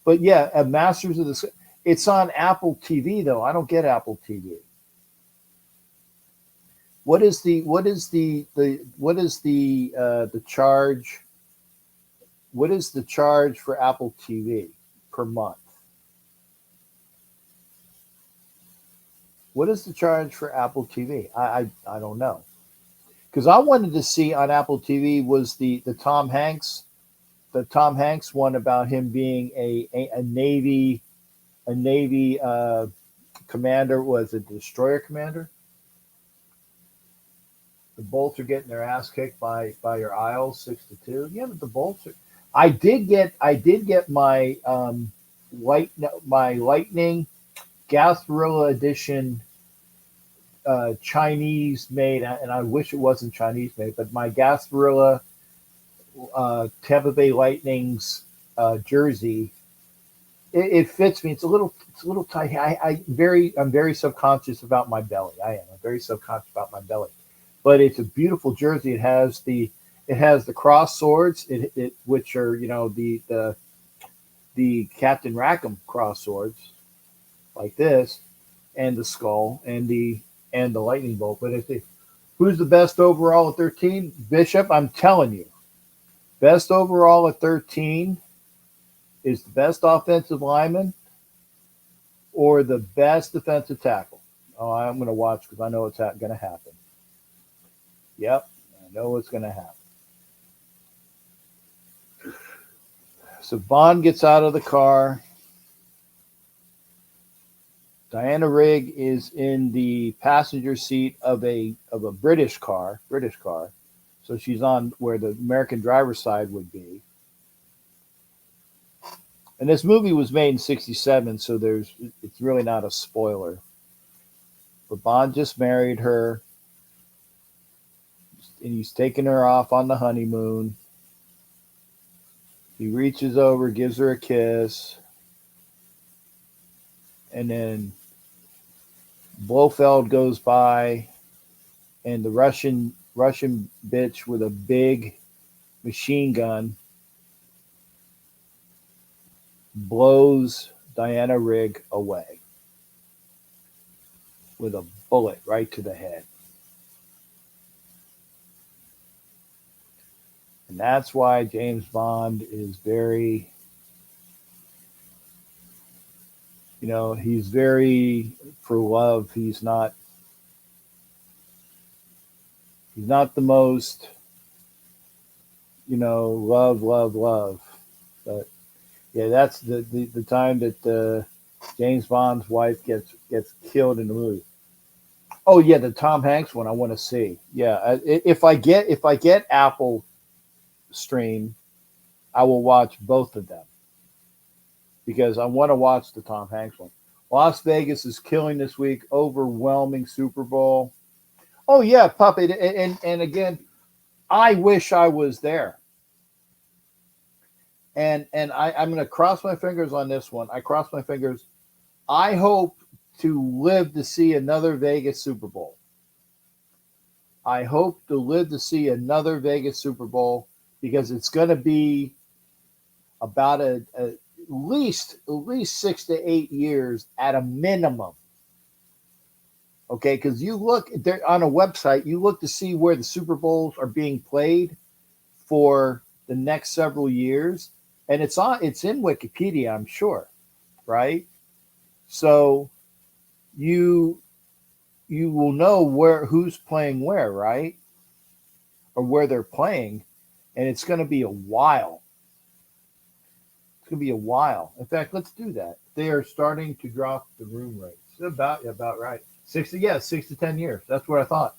But yeah, Masters of the. It's on Apple TV though. I don't get Apple TV. What is the charge? What is the charge for Apple TV per month? What is the charge for Apple TV? I don't know, because I wanted to see on Apple TV was the Tom Hanks one about him being a Navy commander. Was a destroyer commander. The Bolts are getting their ass kicked by your Isles 6-2. Yeah, but the Bolts are. I did get my Lightning Gasparilla edition Chinese made, and I wish it wasn't Chinese made, but my Gasparilla Tampa Bay Lightning's jersey. It fits me. It's a little tight. I'm very subconscious about my belly. I am. I'm very subconscious about my belly, but it's a beautiful jersey. It has the cross swords, which are the Captain Rackham cross swords, like this, and the skull and the lightning bolt. But who's the best overall at 13? Bishop. I'm telling you, best overall at 13 is the best offensive lineman or the best defensive tackle. Oh, I'm going to watch because I know it's going to happen. Yep, I know it's going to happen. So Bond gets out of the car. Diana Rigg is in the passenger seat of a British car. So she's on where the American driver's side would be. And this movie was made in '67, so it's really not a spoiler. But Bond just married her, and he's taking her off on the honeymoon. He reaches over, gives her a kiss, and then Blofeld goes by, and the Russian bitch with a big machine gun blows Diana Rigg away with a bullet right to the head. And that's why James Bond is very, he's very for love. He's not the most, love. But yeah, that's the time that James Bond's wife gets killed in the movie. Oh yeah, the Tom Hanks one I want to see. Yeah, if I get Apple Stream, I will watch both of them because I want to watch the Tom Hanks one. Las Vegas is killing this week. Overwhelming Super Bowl. Oh yeah, puppet. And again, I wish I was there. I'm going to cross my fingers on this one. I cross my fingers. I hope to live to see another Vegas Super Bowl. I hope to live to see another Vegas Super Bowl because it's going to be about at least 6 to 8 years at a minimum. Okay, because you look there on a website, you look to see where the Super Bowls are being played for the next several years, and it's in Wikipedia, I'm sure, right? So you will know who's playing where, right? Or where they're playing, and it's going to be a while. It's going to be a while. In fact, let's do that. They are starting to drop the room rates. About right. 6 to 10 years. That's what I thought.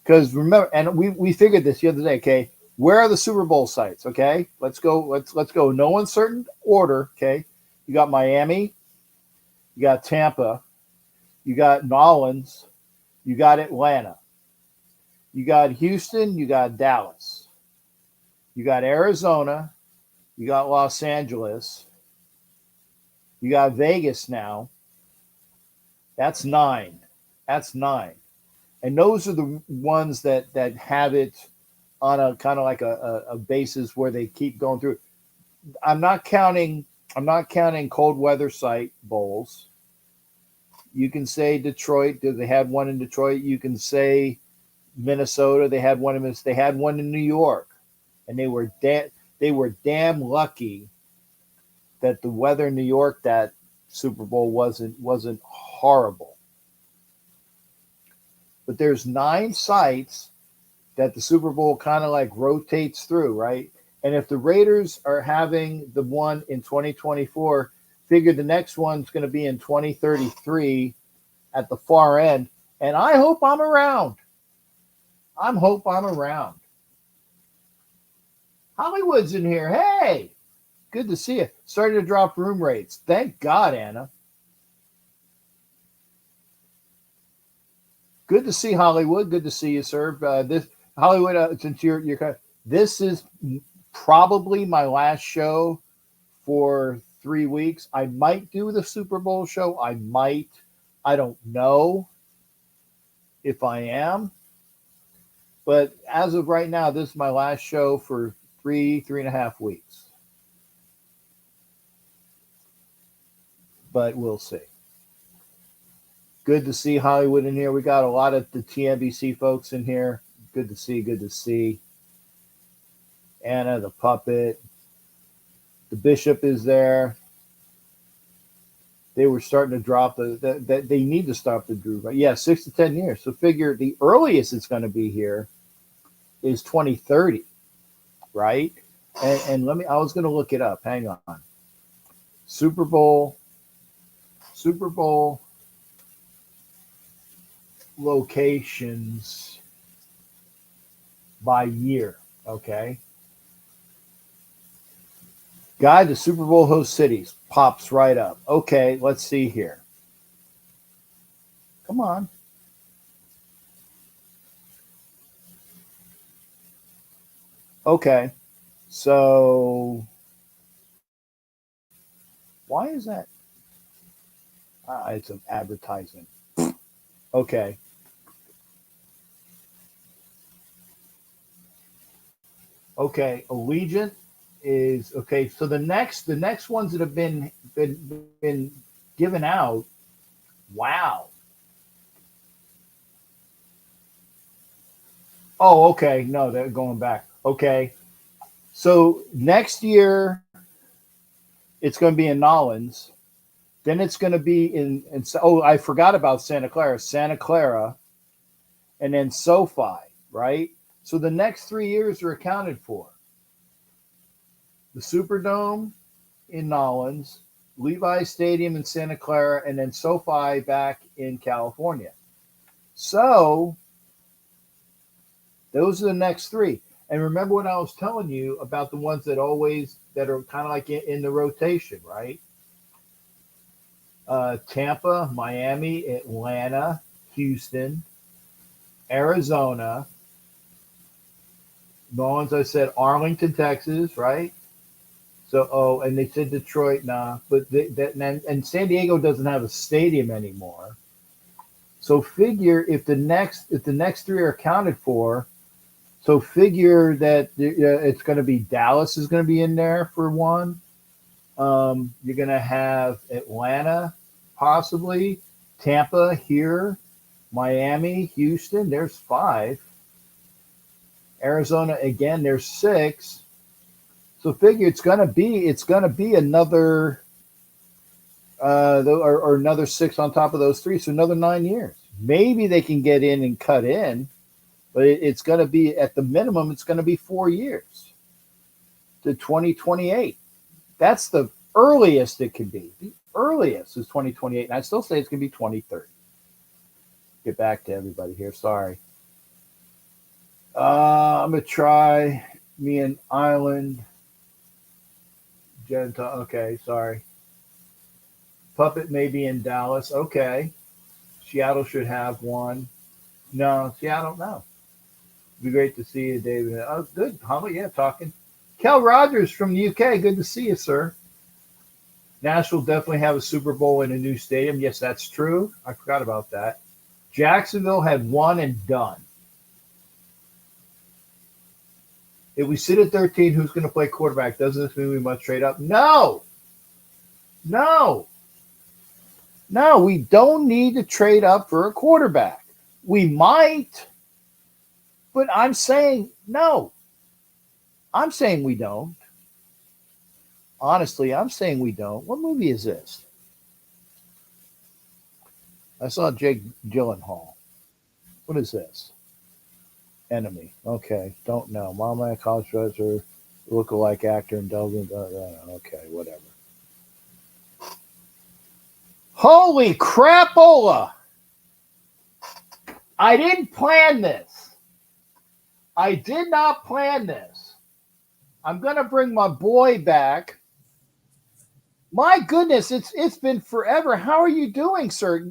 Because remember, and we figured this the other day. Okay, where are the Super Bowl sites? Okay, let's go. Let's go. No uncertain order. Okay, you got Miami, you got Tampa, you got New Orleans, you got Atlanta, you got Houston, you got Dallas, you got Arizona, you got Los Angeles, you got Vegas now. That's 9. That's 9. And those are the ones that have it on a kind of like a basis where they keep going through. I'm not counting cold weather site bowls. You can say Detroit, they had one in Detroit. You can say Minnesota, they had one in Minnesota. They had one in New York. And they were damn lucky that the weather in New York that Super Bowl wasn't horrible. But there's 9 sites that the Super Bowl kind of like rotates through, right? And if the Raiders are having the one in 2024, figure the next one's going to be in 2033 at the far end. And I hope I'm around. Hollywood's in here. Hey, good to see you. Starting to drop room rates. Thank God, Anna. Good to see Hollywood. Good to see you, sir. This Hollywood, since you're this is probably my last show for 3 weeks. I might do the Super Bowl show. I might. I don't know if I am. But as of right now, this is my last show for 3.5 weeks. But we'll see. Good to see Hollywood in here. We got a lot of the TNBC folks in here. Good to see. Anna, the puppet. The bishop is there. They were starting to drop they need to stop the Drew. But yeah, 6 to 10 years. So figure the earliest it's going to be here is 2030, right? And I was going to look it up. Hang on. Super Bowl locations by year, okay? Guide to Super Bowl host cities pops right up. Okay, let's see here. Come on. Okay, so why is that? It's an advertisement. Okay. Okay, Allegiant is okay. So the next ones that have been given out. Wow. Oh, okay. No, they're going back. Okay. So next year it's going to be in Nolans. Then it's going to be in. Oh, I forgot about Santa Clara. Santa Clara, and then SoFi. Right. So the next 3 years are accounted for. The Superdome in Nolans, Levi's Stadium in Santa Clara, and then SoFi back in California. So those are the next three. And remember what I was telling you about the ones that are kind of like in the rotation, right? Tampa, Miami, Atlanta, Houston, Arizona. The ones I said, Arlington, Texas, right? So, and they said Detroit, nah, but and San Diego doesn't have a stadium anymore. So figure if the next three are accounted for, so figure that it's going to be Dallas is going to be in there for one. You're going to have Atlanta, possibly Tampa here, Miami, Houston. There's five. Arizona again. There's six. So figure it's gonna be another or another six on top of those three. So another 9 years. Maybe they can get in and cut in, but it's going to be at the minimum. It's going to be 4 years to 2028. That's the earliest it can be. The earliest is 2028, and I still say it's going to be 2030. Get back to everybody here. Sorry. I'm gonna try me and Island. Okay, sorry. Puppet may be in Dallas. Okay. Seattle should have one. No, Seattle, no. It'd be great to see you, David. Oh, good. Holly, yeah, talking. Kel Rogers from the UK. Good to see you, sir. Nashville definitely have a Super Bowl in a new stadium. Yes, that's true. I forgot about that. Jacksonville had one and done. If we sit at 13, who's going to play quarterback? Doesn't this mean we must trade up? No. No. No, we don't need to trade up for a quarterback. We might, but I'm saying no. I'm saying we don't. Honestly, I'm saying we don't. What movie is this? I saw Jake Gyllenhaal. What is this? Enemy. Okay, don't know. Mama, a college professor, look-alike actor in Dublin. Okay, whatever. Holy crapola! I didn't plan this. I did not plan this. I'm gonna bring my boy back. My goodness, it's been forever. How are you doing, sir?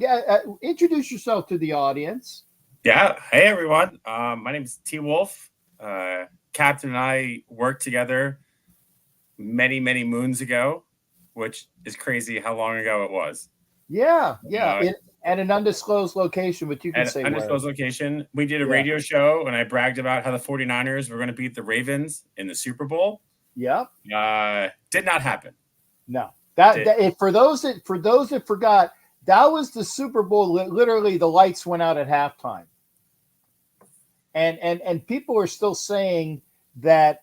Introduce yourself to the audience. Yeah. Hey, everyone. My name is T Wolf. Captain and I worked together many, many moons ago, which is crazy how long ago it was. Yeah. At an undisclosed location, but you can At say an undisclosed where. location, we did a Yeah. radio show, and I bragged about how the 49ers were going to beat the Ravens in the Super Bowl. Yep. Did not happen. No. For those that forgot, that was the Super Bowl. Literally, the lights went out at halftime, and people are still saying that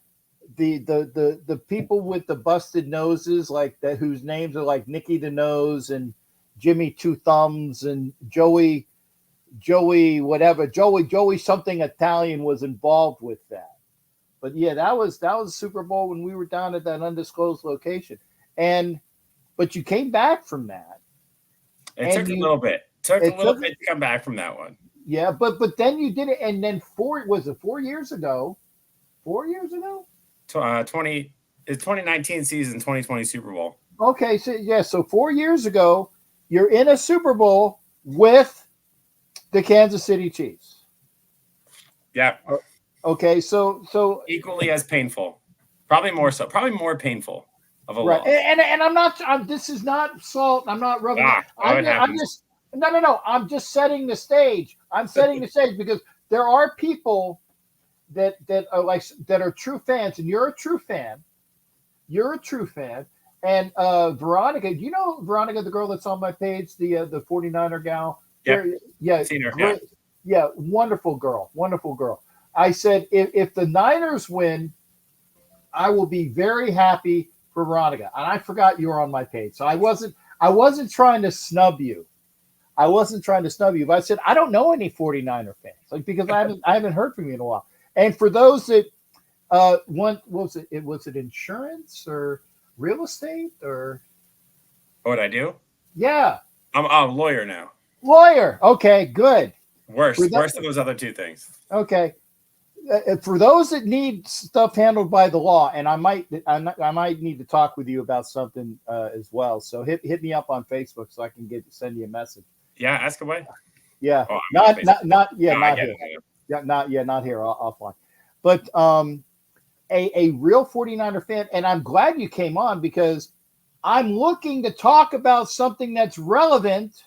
the people with the busted noses, like that, whose names are like Nicky the Nose and Jimmy Two Thumbs and Joey whatever, Joey something Italian, was involved with that. But yeah, that was Super Bowl when we were down at that undisclosed location, but you came back from that. It took a little bit. Took a little bit to come back from that one. Yeah, but then you did it, and then 4 years ago? 4 years ago? 2019 season, 2020 Super Bowl. Okay, so 4 years ago, you're in a Super Bowl with the Kansas City Chiefs. Yeah. Okay, so equally as painful, probably more so, probably more painful of a loss. And I'm not. this is not salt. I'm not rubbing. I'm just no. I'm just setting the stage. I'm setting the stage because there are people that are like that are true fans, and you're a true fan. You're a true fan. And Veronica, do you know Veronica, the girl that's on my page, the 49er gal? Yep. Yeah, Seen her, great. Yeah, wonderful girl. Wonderful girl. I said if the Niners win, I will be very happy for Veronica. And I forgot you were on my page. So I wasn't trying to snub you. I wasn't trying to snub you, but I said I don't know any 49er fans, like because I haven't heard from you in a while. And for those that what was it? Was it insurance or real estate or What I do? yeah, I'm a lawyer now. lawyer? Okay, good. Worse than those other two things. Okay, for those that need stuff handled by the law, and I might need to talk with you about something as well. So hit me up on Facebook so I can send you a message. Yeah, ask away. Yeah, oh, not here. no, Not here. Yeah, not here. Offline. But a real 49er fan, and I'm glad you came on because I'm looking to talk about something that's relevant.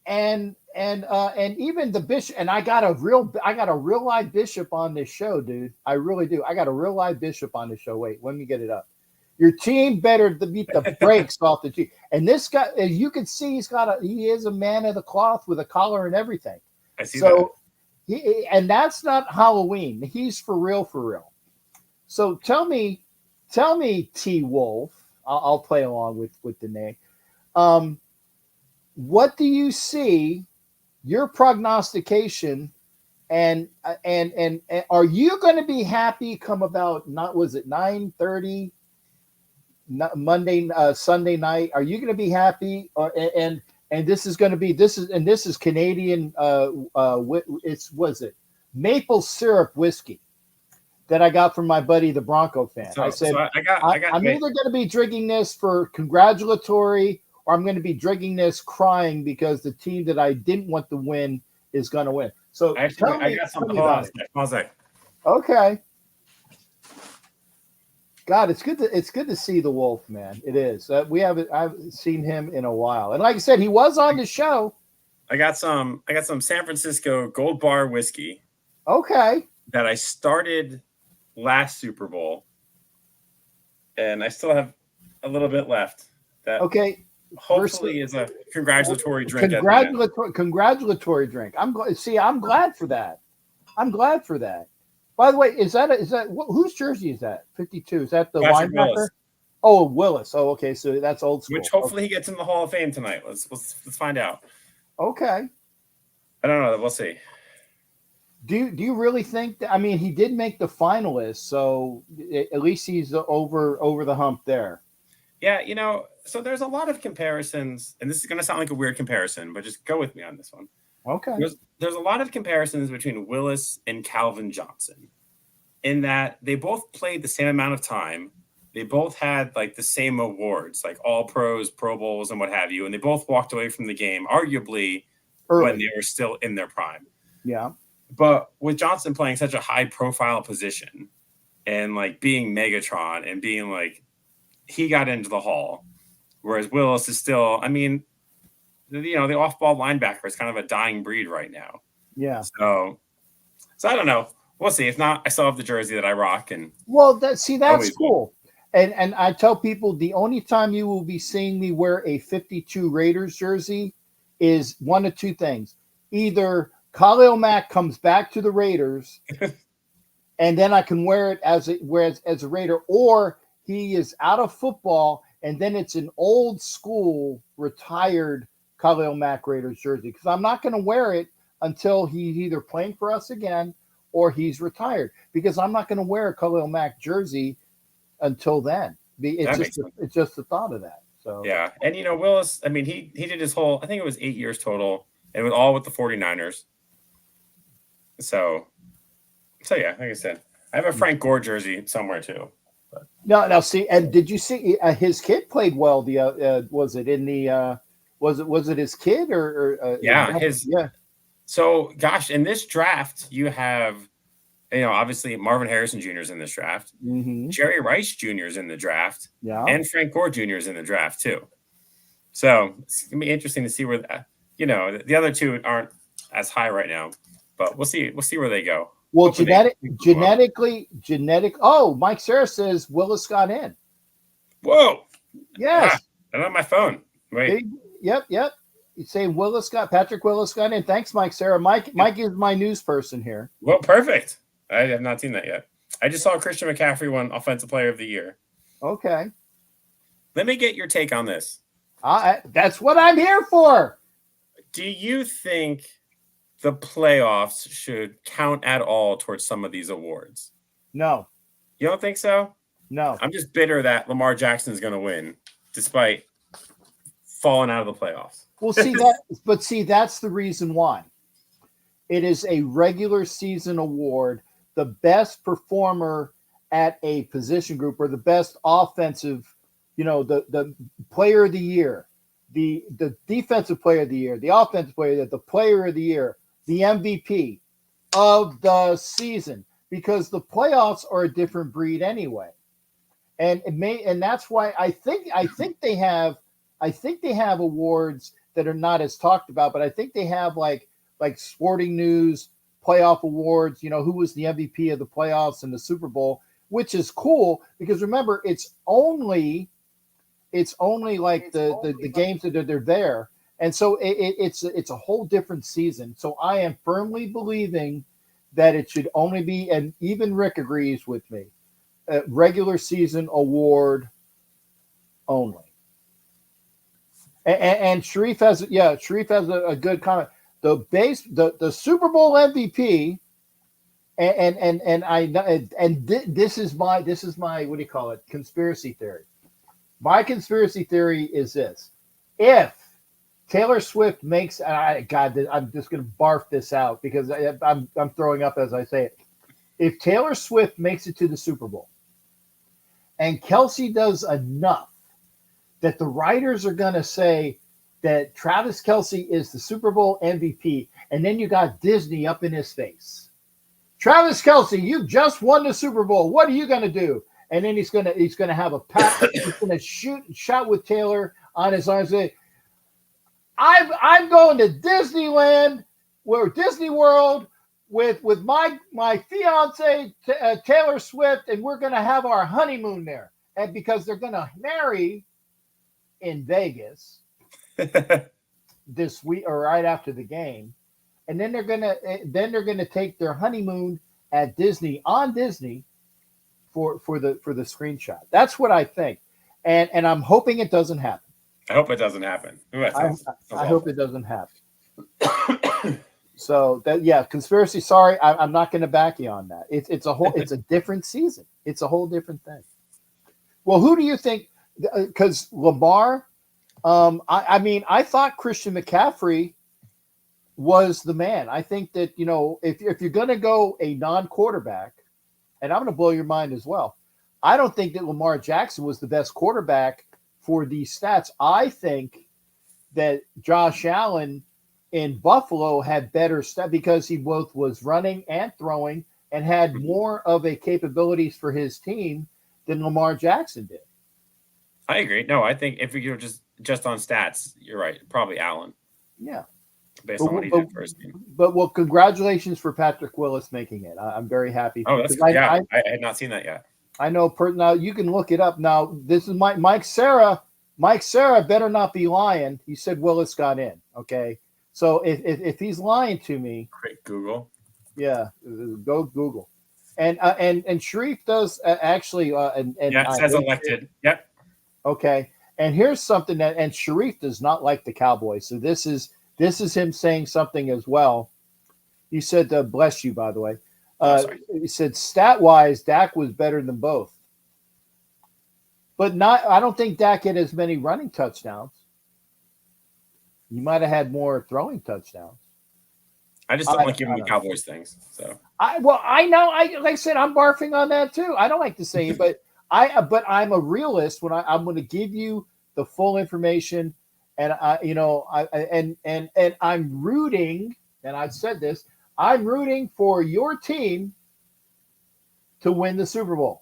And even the bishop, and I got a real live bishop on this show, dude. I really do. I got a real live bishop on this show. Wait, let me get it up. Your team better beat the brakes off the team. And this guy, as you can see, he is a man of the cloth with a collar and everything. I see that. And that's not Halloween. He's for real, for real. So tell me, T Wolf. I'll play along with the name. What do you see? Your prognostication, and are you going to be happy? Come about not was it 9:30 Monday Sunday night? Are you going to be happy? And this is going to be this is Canadian. Was it maple syrup whiskey that I got from my buddy the Bronco fan? I said I'm either going to be drinking this for congratulatory, or I'm going to be drinking this crying because the team that I didn't want to win is going to win. So actually, I got some. Hold on a sec. Okay. God, it's good to see the Wolf, man. It is. I've seen him in a while, and like I said, he was on the show. I got some San Francisco Gold Bar whiskey. Okay. That I started last Super Bowl, and I still have a little bit left. That okay. Hopefully is a congratulatory drink. Congratulatory drink. I'm glad for that. I'm glad for that. By the way, is that whose jersey is that? 52. Is that the linebacker? Oh, Willis. Oh, okay. So that's old school. Which hopefully he gets in the Hall of Fame tonight. Let's find out. Okay. I don't know. We'll see. Do you really think that? I mean, he did make the finalists, so at least he's over the hump there. Yeah, so there's a lot of comparisons, and this is going to sound like a weird comparison, but just go with me on this one. Okay. There's a lot of comparisons between Willis and Calvin Johnson in that they both played the same amount of time. They both had like the same awards, like All Pros, Pro Bowls, and what have you. And they both walked away from the game, arguably, when they were still in their prime. Yeah. But with Johnson playing such a high profile position and like being Megatron and being like, he got into the Hall, whereas Willis is still, I mean, the off-ball linebacker is kind of a dying breed right now. Yeah. So I don't know. We'll see. If not, I still have the jersey that I rock. And that's cool. And I tell people the only time you will be seeing me wear a 52 Raiders jersey is one of two things. Either Khalil Mack comes back to the Raiders and then I can wear it as a Raider, or he is out of football and then it's an old school retired Khalil Mack Raiders jersey, because I'm not going to wear it until he's either playing for us again or he's retired, because I'm not going to wear a Khalil Mack jersey until then. It's just the thought of that. So yeah. And Willis, I mean, he did his whole, I think it was 8 years total, and it was all with the 49ers. So yeah, like I said, I have a Frank Gore jersey somewhere too. But. No, see, and did you see his kid played well? Was it in the was it his kid or yeah, yeah. So gosh, in this draft you have obviously Marvin Harrison Jr. is in this draft, Jerry Rice Jr. is in the draft, and Frank Gore Jr. is in the draft too. So it's gonna be interesting to see where the other two aren't as high right now, but we'll see. We'll see where they go. Well, Hopefully genetic. Oh, Mike Sarah says Willis got in. Whoa. Yes. I'm on my phone. Wait. Yep. You say Patrick Willis got in. Thanks, Mike Sarah. Mike is my news person here. Well, perfect. I have not seen that yet. I just saw Christian McCaffrey won Offensive Player of the Year. Okay. Let me get your take on this. That's what I'm here for. Do you think the playoffs should count at all towards some of these awards? No. You don't think so? No. I'm just bitter that Lamar Jackson is going to win, despite falling out of the playoffs. Well, see, that's the reason why. It is a regular season award. The best performer at a position group, or the best offensive, the player of the year, the defensive player of the year, the offensive player, the player of the year, the MVP of the season, because the playoffs are a different breed anyway. And that's why I think they have awards that are not as talked about, but I think they have like Sporting News playoff awards, who was the MVP of the playoffs and the Super Bowl, which is cool because remember, it's only like the games that they're there. And so it's a whole different season. So I am firmly believing that it should only be, and even Rick agrees with me, a regular season award only. And Sharif has a good comment. The Super Bowl MVP, this is my what do you call it, conspiracy theory. My conspiracy theory is this: if Taylor Swift makes, I'm just going to barf this out because I'm throwing up as I say it. If Taylor Swift makes it to the Super Bowl, and Kelsey does enough that the writers are going to say that Travis Kelce is the Super Bowl MVP, and then you got Disney up in his face. Travis Kelce, you just won the Super Bowl. What are you going to do? And then he's going to have a pat. He's going to shout with Taylor on his arm and say, I'm going to Disneyland, Disney World with my fiance Taylor Swift, and we're going to have our honeymoon there. And because they're going to marry in Vegas this week or right after the game, and then they're gonna take their honeymoon at Disney for the screenshot. That's what I think, and I'm hoping it doesn't happen. I hope it doesn't happen. Ooh, I hope it doesn't happen. So conspiracy. Sorry, I'm not going to back you on that. It's a different season. It's a whole different thing. Well, who do you think? Because Lamar, I thought Christian McCaffrey was the man. I think that, if you're going to go a non-quarterback, and I'm going to blow your mind as well, I don't think that Lamar Jackson was the best quarterback for these stats. I think that Josh Allen in Buffalo had better stats because he both was running and throwing and had more of a capabilities for his team than Lamar Jackson did. I agree. No, I think if you're just on stats, you're right. Probably Allen. Yeah. Based on what he did first game. But congratulations for Patrick Willis making it. I'm very happy. Oh, that's good. I had not seen that yet. I know. Now you can look it up. Now this is Mike Sarah. Mike Sarah better not be lying. He said Willis got in. Okay, so if he's lying to me, great Google. Yeah, go Google. And Sharif does actually. It says elected. Yep. Okay, and here's something and Sharif does not like the Cowboys. So this is him saying something as well. He said, bless you, by the way. He said, stat-wise, Dak was better than both. But I don't think Dak had as many running touchdowns. He might have had more throwing touchdowns. I just don't like giving the Cowboys things. So I know. Like I said, I'm barfing on that too. I don't like to say it, but I'm a realist when I'm going to give you the full information. And I'm rooting, and I've said this, I'm rooting for your team to win the Super Bowl.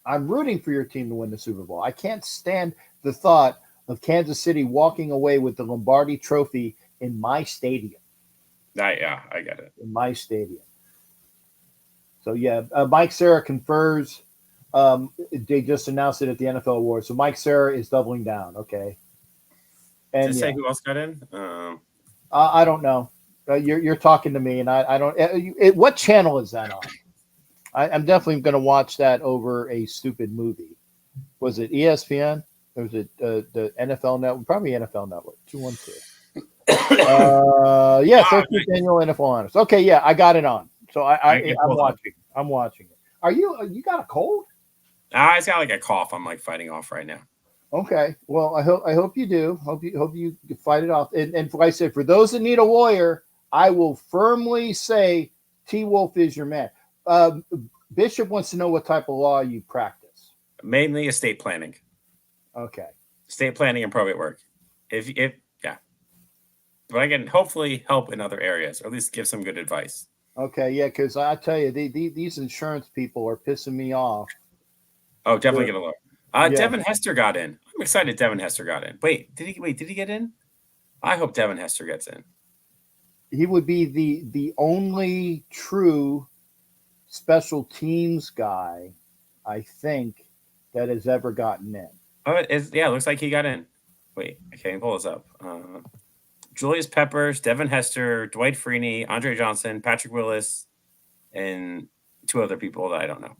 I'm rooting for your team to win the Super Bowl. I can't stand the thought of Kansas City walking away with the Lombardi Trophy in my stadium. Yeah, I get it. in my stadium. So yeah, Mike Sarah confers. They just announced it at the NFL Awards. So Mike Sarah is doubling down. Okay, Did it and say yeah, who else got in? I don't know. You're talking to me, and I don't. What channel is that on? I'm definitely going to watch that over a stupid movie. Was it ESPN? Or was it the NFL Network? Probably NFL Network. 212. Yeah, 13th annual NFL Honors. Okay, yeah, I got it on. So I I'm pulled up. watching. I'm watching it. Are you got a cold? It's got like a cough. I'm like fighting off right now. Okay. Well, I hope you do. Hope you fight it off. And like I said, for those that need a lawyer, I will firmly say T Wolf is your man. Um, Bishop wants to know what type of law you practice. Mainly estate planning. Okay. Estate planning and probate work. If yeah. But I can hopefully help in other areas, or at least give some good advice. Okay. Yeah, because I tell you, these insurance people are pissing me off. Oh, definitely get a look. Yeah. Devin Hester got in. I'm excited Devin Hester got in. Did he get in? I hope Devin Hester gets in. He would be the only true special teams guy, I think, that has ever gotten in. It looks like he got in. Wait, okay, pull this up. Julius Peppers, Devin Hester, Dwight Freeney, Andre Johnson, Patrick Willis, and two other people that I don't know.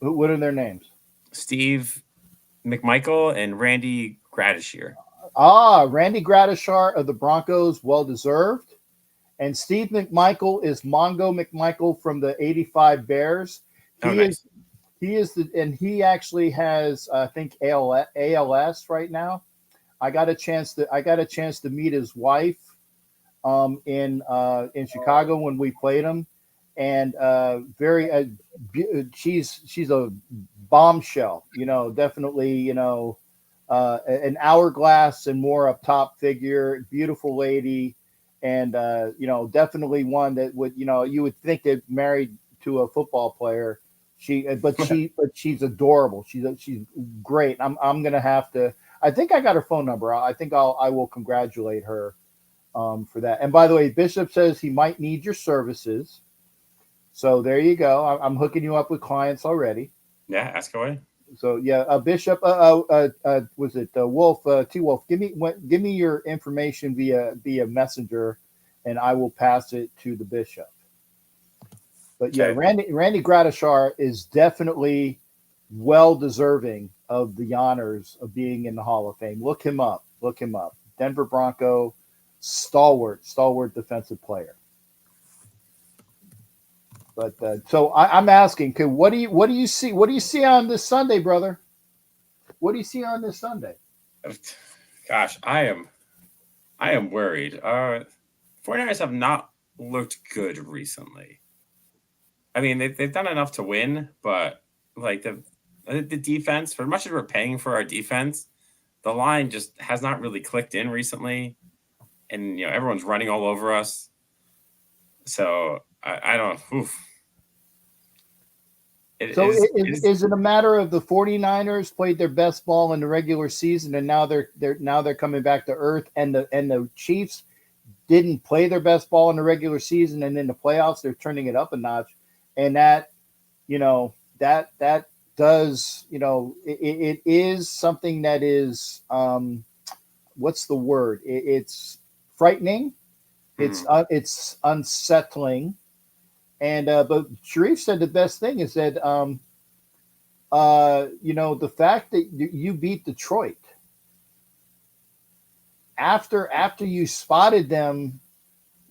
What are their names? Steve McMichael and Randy Gradishar. Randy Gradishar of the Broncos, well deserved. And Steve McMichael is Mongo McMichael from the '85 Bears. Nice. He actually has, I think, ALS right now. I got a chance to meet his wife in Chicago when we played him, and she's a bombshell. Definitely, an hourglass and more up top figure, beautiful lady, and definitely one that would, you would think that married to a football player. But she's adorable. She's great. I'm gonna have to. I think I got her phone number. I think I will congratulate her for that. And by the way, Bishop says he might need your services. So there you go. I'm hooking you up with clients already. Yeah, ask away. So yeah, Bishop. Was it Wolf? T Wolf. Give me your information via messenger, and I will pass it to the Bishop. But yeah, Randy Gradishar is definitely well deserving of the honors of being in the Hall of Fame. Look him up. Denver Bronco, stalwart defensive player. But so I'm asking, what do you see? What do you see on this Sunday, brother? What do you see on this Sunday? Gosh, I am worried. 49ers have not looked good recently. I mean, they've done enough to win, but like the defense, for much as we're paying for our defense, the line just has not really clicked in recently, and everyone's running all over us. So I don't. Oof. Is it a matter of the 49ers played their best ball in the regular season, and now they're coming back to earth, and the Chiefs didn't play their best ball in the regular season, and in the playoffs they're turning it up a notch, and that does it is something that is what's the word? It's frightening. It's unsettling. And but Sharif said the best thing is that the fact that you beat Detroit after you spotted them,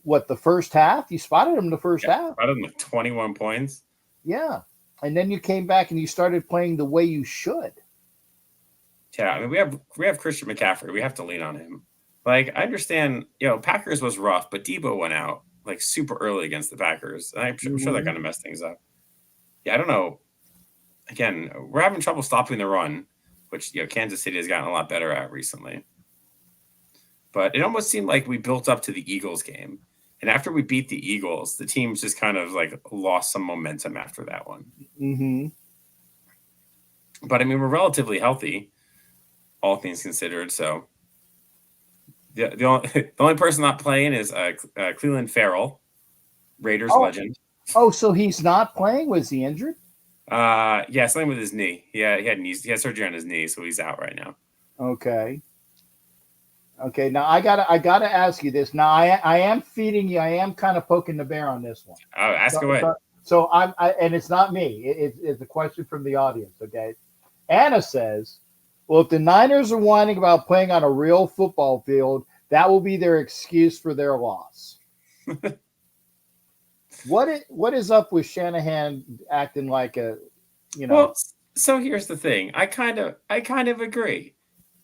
the first half? You spotted them the first half. Spotted them with 21 points. Yeah, and then you came back and you started playing the way you should. Yeah, I mean we have Christian McCaffrey. We have to lean on him. Like, I understand, Packers was rough, but Debo went out like super early against the Packers. I'm sure that kind of messed things up. Yeah, I don't know. Again, we're having trouble stopping the run, which Kansas City has gotten a lot better at recently. But it almost seemed like we built up to the Eagles game. And after we beat the Eagles, the team's just kind of like lost some momentum after that one. Mm-hmm. But I mean, we're relatively healthy, all things considered. So the only person not playing is Cleveland Farrell, Raiders Oh, legend. so he's not playing? Was he injured? Yeah, something with his knee. Yeah, he had surgery on his knee, so he's out right now. Okay. Okay. Now I gotta ask you this. Now I am feeding you. I am kind of poking the bear on this one. Ask So, away. so and it's not me. It's a question from the audience. Okay. Anna says, "Well, if the Niners are whining about playing on a real football field, that will be their excuse for their loss." What is up with Shanahan acting like a, Well, so here's the thing. I kind of agree,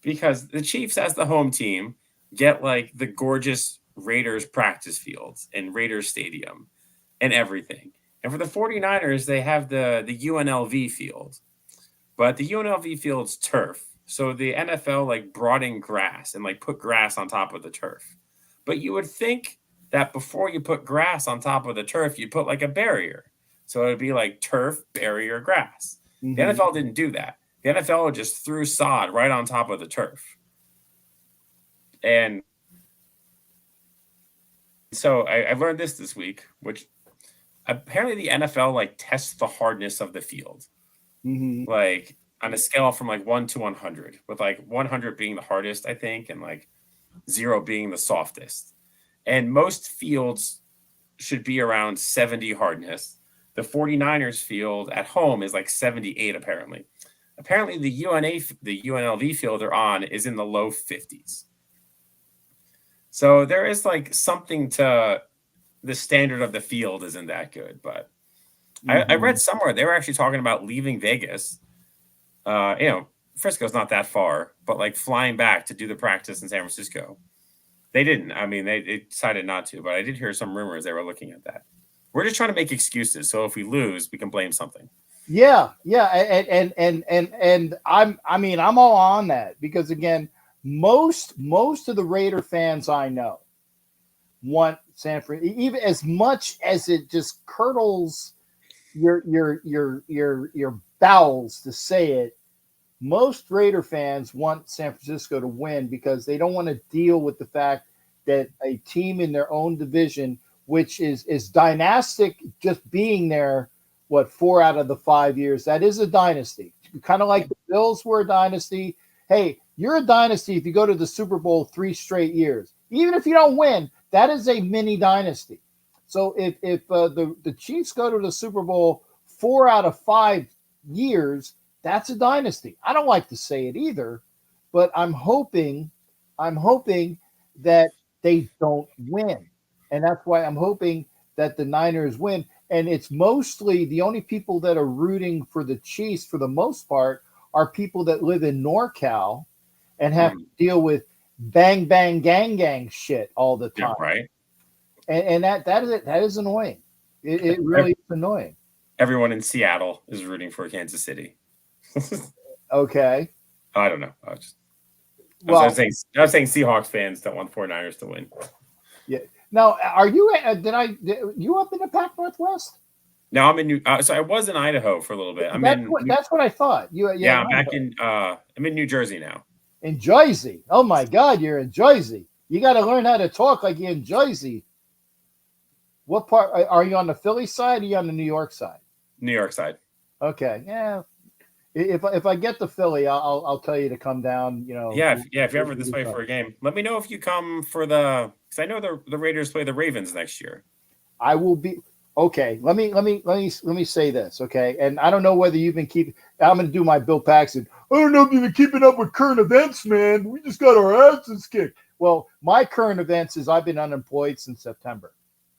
because the Chiefs as the home team get like the gorgeous Raiders practice fields and Raiders stadium and everything. And for the 49ers, they have the UNLV field. But the UNLV field's turf. So the NFL like brought in grass and like put grass on top of the turf. But you would think that before you put grass on top of the turf, you put like a barrier. So it would be like turf, barrier, grass. The NFL didn't do that. The NFL just threw sod right on top of the turf. And so I learned this week, which apparently the NFL like tests the hardness of the field. Like on a scale from like 1 to 100, with like 100 being the hardest, I think, and like 0 being the softest. And most fields should be around 70 hardness. The 49ers field at home is like 78, apparently. Apparently, the UNLV field they're on is in the low 50s. So there is like something to the standard of the field isn't that good. But I read somewhere they were actually talking about leaving Vegas. Frisco's not that far, but like flying back to do the practice in San Francisco. They didn't. I mean, they decided not to, but I did hear some rumors they were looking at that. We're just trying to make excuses, so if we lose, we can blame something. Yeah, and I'm all on that, because again, most of the Raider fans I know want San Francisco, even as much as it just curdles your bowels to say it. Most Raider fans want San Francisco to win because they don't want to deal with the fact that a team in their own division, which is dynastic, just being there, 4 out of the 5 years, that is a dynasty. Kind of like the Bills were a dynasty. Hey, you're a dynasty if you go to the Super Bowl 3 straight years. Even if you don't win, that is a mini dynasty. So if the Chiefs go to the Super Bowl 4 out of 5 years, that's a dynasty. I don't like to say it either, but I'm hoping that they don't win. And that's why I'm hoping that the Niners win. And it's mostly the only people that are rooting for the Chiefs for the most part are people that live in NorCal and have to deal with bang, bang, gang, gang shit all the time. Yeah, right. And that is annoying. It really is annoying. Everyone in Seattle is rooting for Kansas City. Okay. I don't know. I was saying Seahawks fans don't want 49ers to win. Yeah. Now, are you? You up in the Pac Northwest? No, I'm in so I was in Idaho for a little bit. That's what I thought. Yeah, I'm back in. I'm in New Jersey now. In Jersey. Oh my God, you're in Jersey. You got to learn how to talk like you're in Jersey. What part are you on, the Philly side or are you on the New York side? New York side. Okay. Yeah. If I get to Philly, I'll tell you to come down. Yeah, if you're ever this way for a game, let me know if you come for because I know the Raiders play the Ravens next year. I will be okay. Let me say this, okay? And I don't know whether you've been keeping. I'm going to do my Bill Paxton. I don't know if you've been keeping up with current events, man. We just got our asses kicked. Well, my current events is I've been unemployed since September.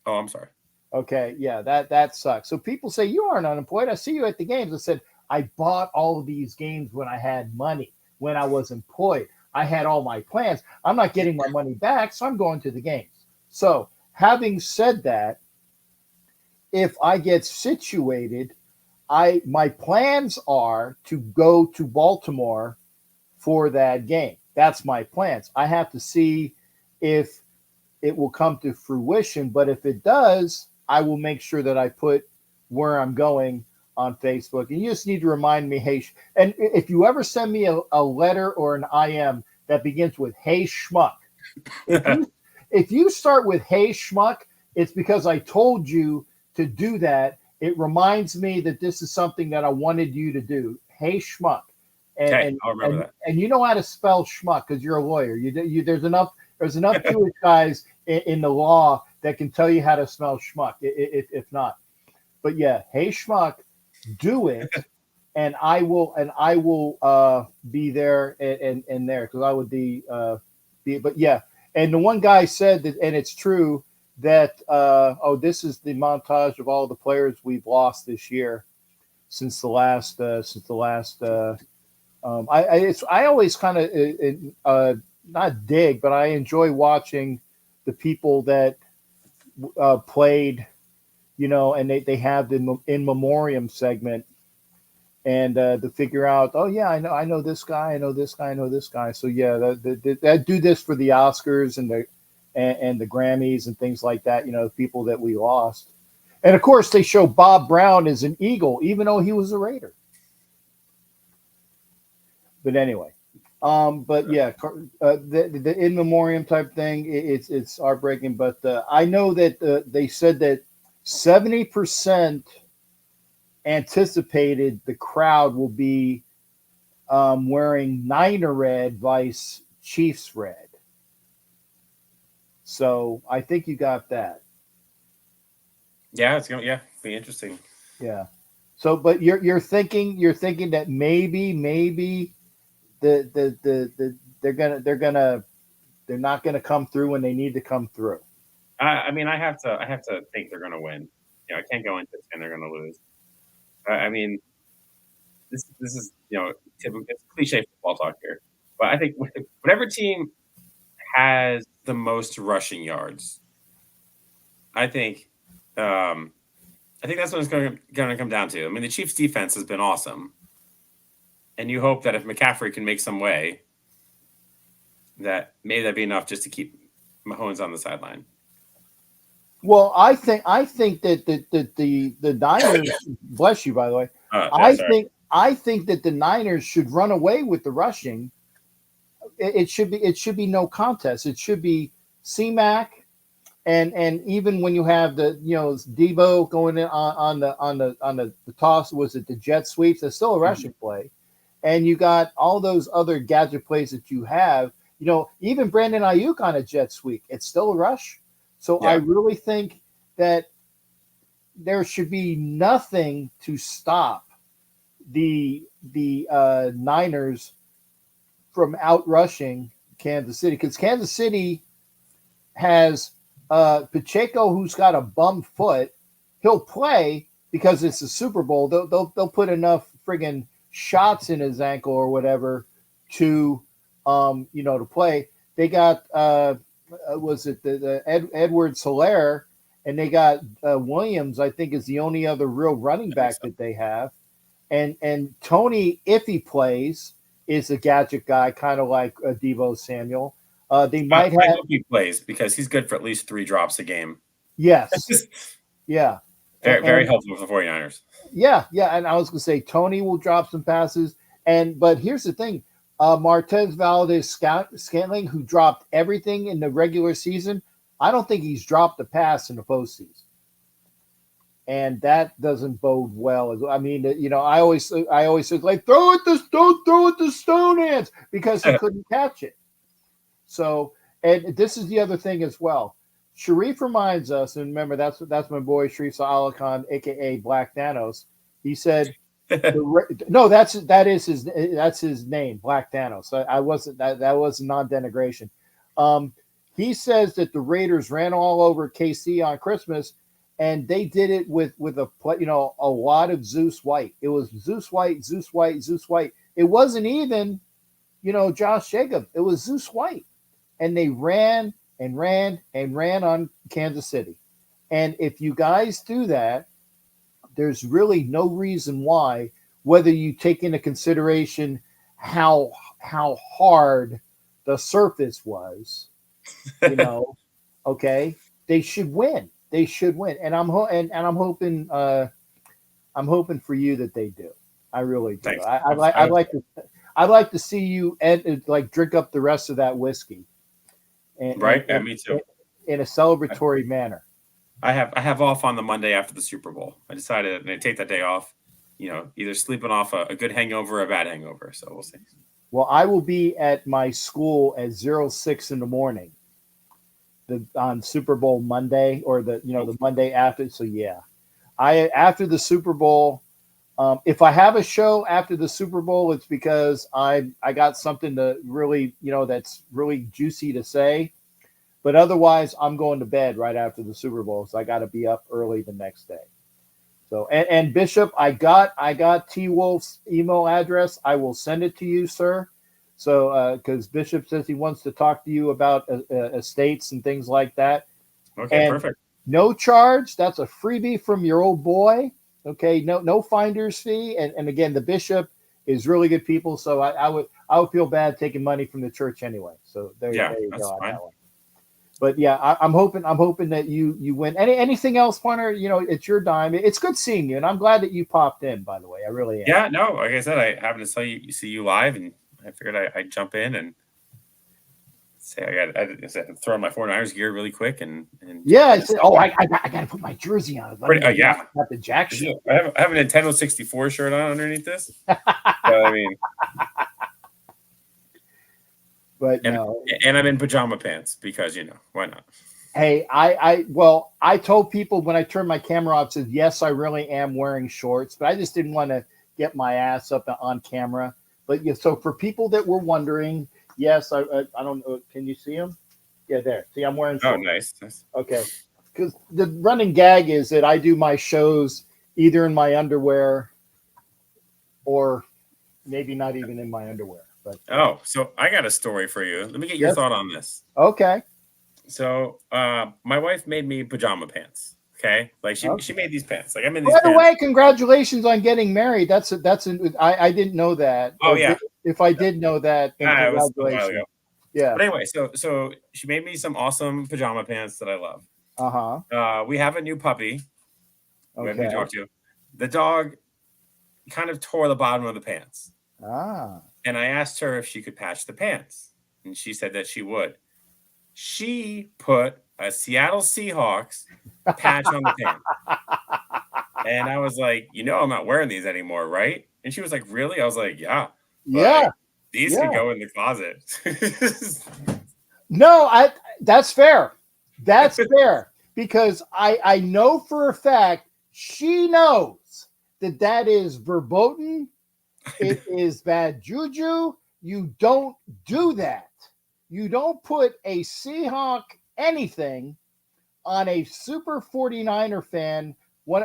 Oh, I'm sorry. Okay, yeah, that sucks. So people say you aren't unemployed. I see you at the games. I said, I bought all of these games when I had money, when I was employed. I had all my plans. I'm not getting my money back, so I'm going to the games. So having said that, if I get situated, my plans are to go to Baltimore for that game. That's my plans. I have to see if it will come to fruition, but if it does, I will make sure that I put where I'm going on Facebook. And you just need to remind me, hey, and if you ever send me a letter or an IM that begins with, hey, schmuck, If you start with "Hey schmuck," it's because I told you to do that. It reminds me that this is something that I wanted you to do. Hey schmuck, Okay, I'll remember that. and you know how to spell schmuck because you're a lawyer. There's enough Jewish guys in the law that can tell you how to spell schmuck. If not, but yeah, hey schmuck, do it, and I will be there and there because I would be. But yeah, and the one guy said that, and it's true that this is the montage of all the players we've lost this year since the last I always kind of not dig, but I enjoy watching the people that played, and they have the in memoriam segment, and to figure out, oh yeah, I know this guy, I know this guy, I know this guy. So yeah, that do this for the Oscars and the Grammys and things like that. People that we lost, and of course they show Bob Brown as an Eagle, even though he was a Raider. But anyway, but yeah, the in memoriam type thing, it's heartbreaking. But I know that they said that 70% anticipated the crowd will be wearing Niner red vice Chiefs red. So I think you got that. Yeah, it's gonna be interesting. Yeah. So, but you're thinking that maybe they're not gonna come through when they need to come through. I mean, I have to think they're gonna win. I can't go into saying they're gonna lose. I mean, this is typical. It's cliche football talk here, but I think whatever team has the most rushing yards, I think that's what it's going to come down to. I mean, the Chiefs' defense has been awesome, and you hope that if McCaffrey can make some way, that maybe that'd be enough just to keep Mahomes on the sideline. Well, I think that the Niners, bless you, by the way. I think that the Niners should run away with the rushing. It should be no contest. It should be C-Mac, and even when you have the Debo going in on the toss, was it the jet sweeps? That's still a rushing play, and you got all those other gadget plays that you have. Even Brandon Ayuk on a jet sweep, it's still a rush. So yeah. I really think that there should be nothing to stop the Niners from outrushing Kansas City, because Kansas City has Pacheco, who's got a bum foot. He'll play because it's the Super Bowl. They'll put enough friggin' shots in his ankle or whatever to to play. They got was it the Edwards-Helaire, and they got Williams, I think, is the only other real running back that they have. And Tony, if he plays, is a gadget guy, kind of like Deebo Samuel. They might have. I hope he plays because he's good for at least 3 drops a game. Yes. Yeah. Very helpful for the 49ers. Yeah. And I was going to say Tony will drop some passes. But here's the thing. Martez Valdes-Scantling, who dropped everything in the regular season, I don't think he's dropped a pass in the postseason. And that doesn't bode well. I mean, I always said, like, don't throw it to Stonehands, because he couldn't catch it. So, and this is the other thing as well. Sharif reminds us, and remember, that's my boy Sharif Sa'alakan, aka Black Thanos. He said, no, that's his name, Black Thanos. I wasn't that was non-denigration. He says that the Raiders ran all over KC on Christmas, and they did it with a lot of Zeus White. It was Zeus White. It wasn't even Josh Jacobs. It was Zeus White, and they ran on Kansas City. And if you guys do that, there's really no reason why, whether you take into consideration how hard the surface was, okay, they should win. They should win, and I'm hoping for you that they do. I really do. Thanks. I'd like to see you drink up the rest of that whiskey, and Right? Yeah, me too. in a celebratory manner. I have off on the Monday after the Super Bowl. I decided to take that day off. Either sleeping off a good hangover or a bad hangover. So we'll see. Well, I will be at my school at 06 in the morning, on Super Bowl Monday, or the Monday after. So yeah, I after the Super Bowl. If I have a show after the Super Bowl, it's because I got something to really that's really juicy to say. But otherwise, I'm going to bed right after the Super Bowl, so I got to be up early the next day. So and Bishop, I got T Wolf's email address. I will send it to you, sir. So because Bishop says he wants to talk to you about estates and things like that. Okay, And perfect. no charge. That's a freebie from your old boy. Okay, no finder's fee. And again, the Bishop is really good people. So I would feel bad taking money from the church anyway. So there you That's go on fine. that one. But yeah, I'm hoping that you win. Anything else, Punter? It's your dime. It's good seeing you, and I'm glad that you popped in. By the way, I really am. Yeah, no, like I said, I happened to see you live, and I figured I'd jump in and say I throw on my 49ers gear really quick and yeah. I got to put my jersey on. Yeah, got the jack shit. I have a Nintendo 64 shirt on underneath this. So, I mean. But and I'm in pajama pants because why not? Hey, I told people when I turned my camera off, said yes, I really am wearing shorts, but I just didn't want to get my ass up on camera. But yeah, so for people that were wondering, yes, I don't know. Can you see them? Yeah, there. See, I'm wearing shorts. Oh, nice. Okay, because the running gag is that I do my shows either in my underwear or maybe not even in my underwear. But so I got a story for you. Let me get your thought on this. Okay. So my wife made me pajama pants. Okay, like she made these pants. Like I'm in these. By the way, congratulations on getting married. I didn't know that. Oh yeah. If I did know that, then congratulations. It was a while ago. Yeah. But anyway, so she made me some awesome pajama pants that I love. We have a new puppy. Okay. We talked to. The dog kind of tore the bottom of the pants. And I asked her if she could patch the pants, and she said that she would. She put a Seattle Seahawks patch on the pants. And I was like, I'm not wearing these anymore, right? And she was like, really? I was like, yeah. Yeah. These can go in the closet. No, that's fair. That's fair. Because I know for a fact she knows that is verboten. It is bad juju. You don't do that. You don't put a Seahawk anything on a super 49er fan. One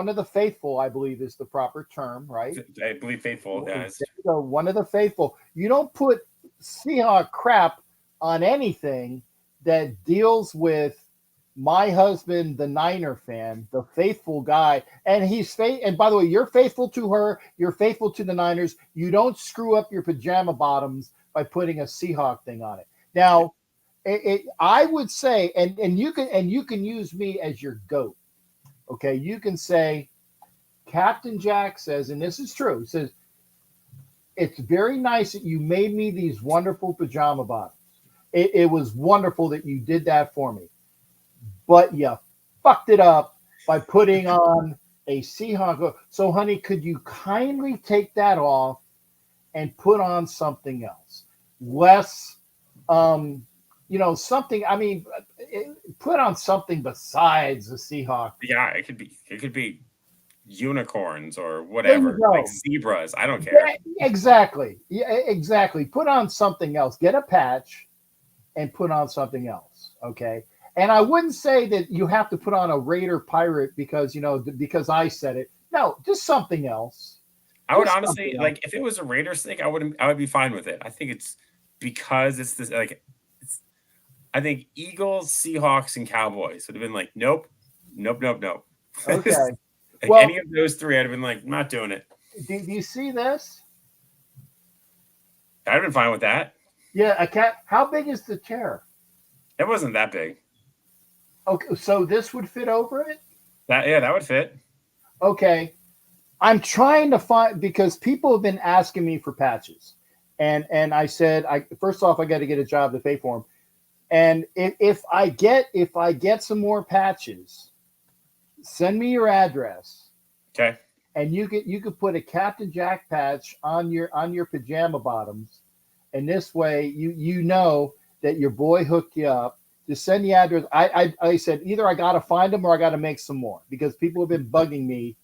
of the faithful, I believe, is the proper term, right? I believe faithful. Yeah. So one of the faithful. You don't put Seahawk crap on anything that deals with my husband, the Niner fan, the faithful guy, and and by the way, you're faithful to her, you're faithful to the Niners. You don't screw up your pajama bottoms by putting a Seahawk thing on it. Now, I would say, and you can use me as your goat. Okay, you can say, Captain Jack says, and this is true, says, it's very nice that you made me these wonderful pajama bottoms. It was wonderful that you did that for me. But you fucked it up by putting on a Seahawk. So, honey, could you kindly take that off and put on something else? Less, something. I mean, put on something besides the Seahawk. Yeah, it could be unicorns or whatever, like zebras. I don't care. Yeah, exactly. Yeah, exactly. Put on something else. Get a patch and put on something else. Okay. And I wouldn't say that you have to put on a Raider pirate because I said it. No, just something else. I would honestly like if it was a Raiders thing, I would be fine with it. I think it's because it's this I think Eagles, Seahawks, and Cowboys would have been like, nope. Okay. Well, any of those three, I'd have been like, I'm not doing it. Do you see this? I'd have been fine with that. Yeah, how big is the chair? It wasn't that big. Okay, so this would fit over it? That would fit. Okay. I'm trying to find, because people have been asking me for patches. And I said, first off, I got to get a job to pay for them. And if I get some more patches, send me your address. Okay. And you could put a Captain Jack patch on your pajama bottoms, and this way you know that your boy hooked you up. Just send the address. I said either I got to find them or I got to make some more because people have been bugging me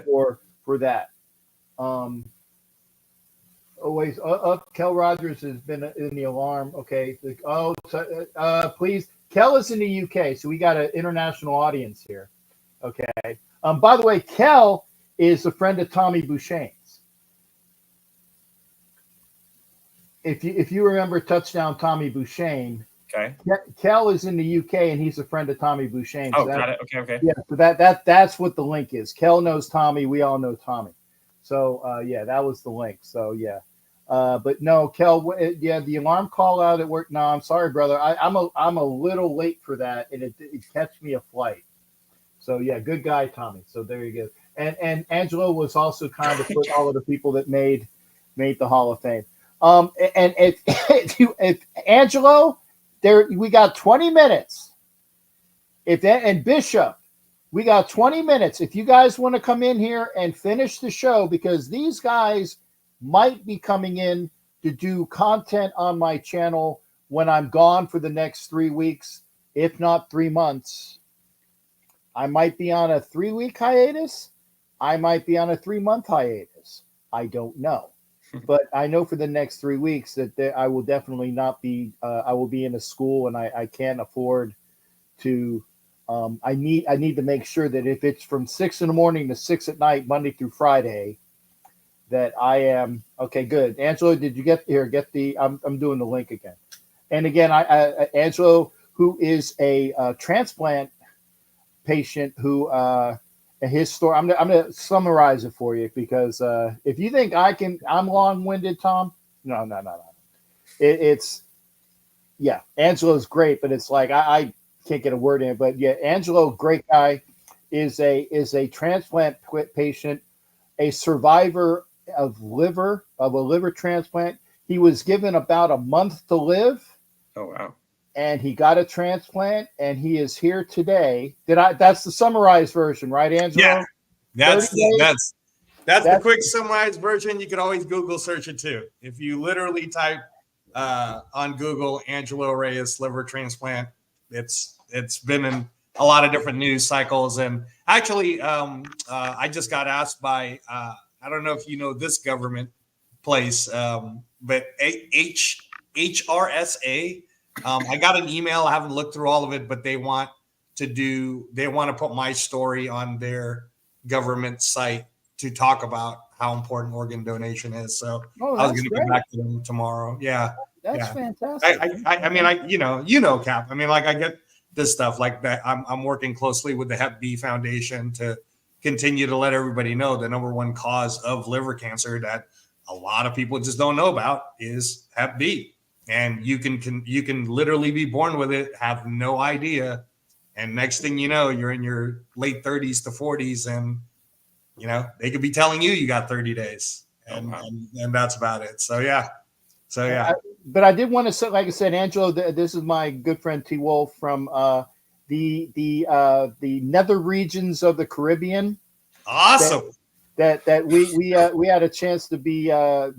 for that. Always up. Kel Rogers has been in the alarm. Okay. Oh, please. Kel is in the UK, so we got an international audience here. Okay. By the way, Kel is a friend of Tommy Bouchane's. If you remember Touchdown Tommy Bouchane, okay. Kel is in the UK and he's a friend of Tommy Bouchane. Oh, got it. Okay. Yeah, so that's what the link is. Kel knows Tommy. We all know Tommy. So yeah, that was the link. So yeah. But no, Kel, yeah, the alarm call out at work. No, I'm sorry, brother. I'm a little late for that, and it catch me a flight. So yeah, good guy, Tommy. So there you go. And Angelo was also kind of put all of the people that made the Hall of Fame. And if Angelo, there we got 20 minutes. And Bishop, we got 20 minutes. If you guys want to come in here and finish the show, because these guys might be coming in to do content on my channel when I'm gone for the next 3 weeks, if not 3 months. I might be on a 3-week hiatus. I might be on a 3-month hiatus. I don't know. But I know for the next 3 weeks that I will definitely not be, I will be in a school, and I can't afford to, I need to make sure that if it's from 6 in the morning to 6 at night, Monday through Friday, that I am, okay, good. Angelo, did you get the, I'm doing the link again. And again, Angelo, who is a transplant patient who, his story, I'm going to summarize it for you because if you think I'm long-winded, Tom, no. It's, yeah, Angelo's great, but it's like, I can't get a word in, but yeah, Angelo, great guy, is a transplant patient, a survivor of a liver transplant. He was given about a month to live. Oh, wow. And he got a transplant, and he is here today. That's the summarized version, right, Angelo? Yeah, that's the quick summarized version. You can always Google search it too. If you literally type on Google Angelo Reyes liver transplant, it's been in a lot of different news cycles. And actually, I just got asked by I don't know if you know this government place, but HRSA. I got an email. I haven't looked through all of it, but they want to put my story on their government site to talk about how important organ donation is. So I was going to get back to them tomorrow. Yeah. That's fantastic. I mean, you know, Cap. I mean, like I get this stuff like that. I'm working closely with the Hep B Foundation to continue to let everybody know the number one cause of liver cancer that a lot of people just don't know about is Hep B. And you can literally be born with it, have no idea, and next thing you know, you're in your late 30s to 40s, and you know they could be telling you got 30 days, and that's about it. So yeah. But I did want to say, like I said, Angelo, this is my good friend T. Wolf from the nether regions of the Caribbean. Awesome. That we had a chance to be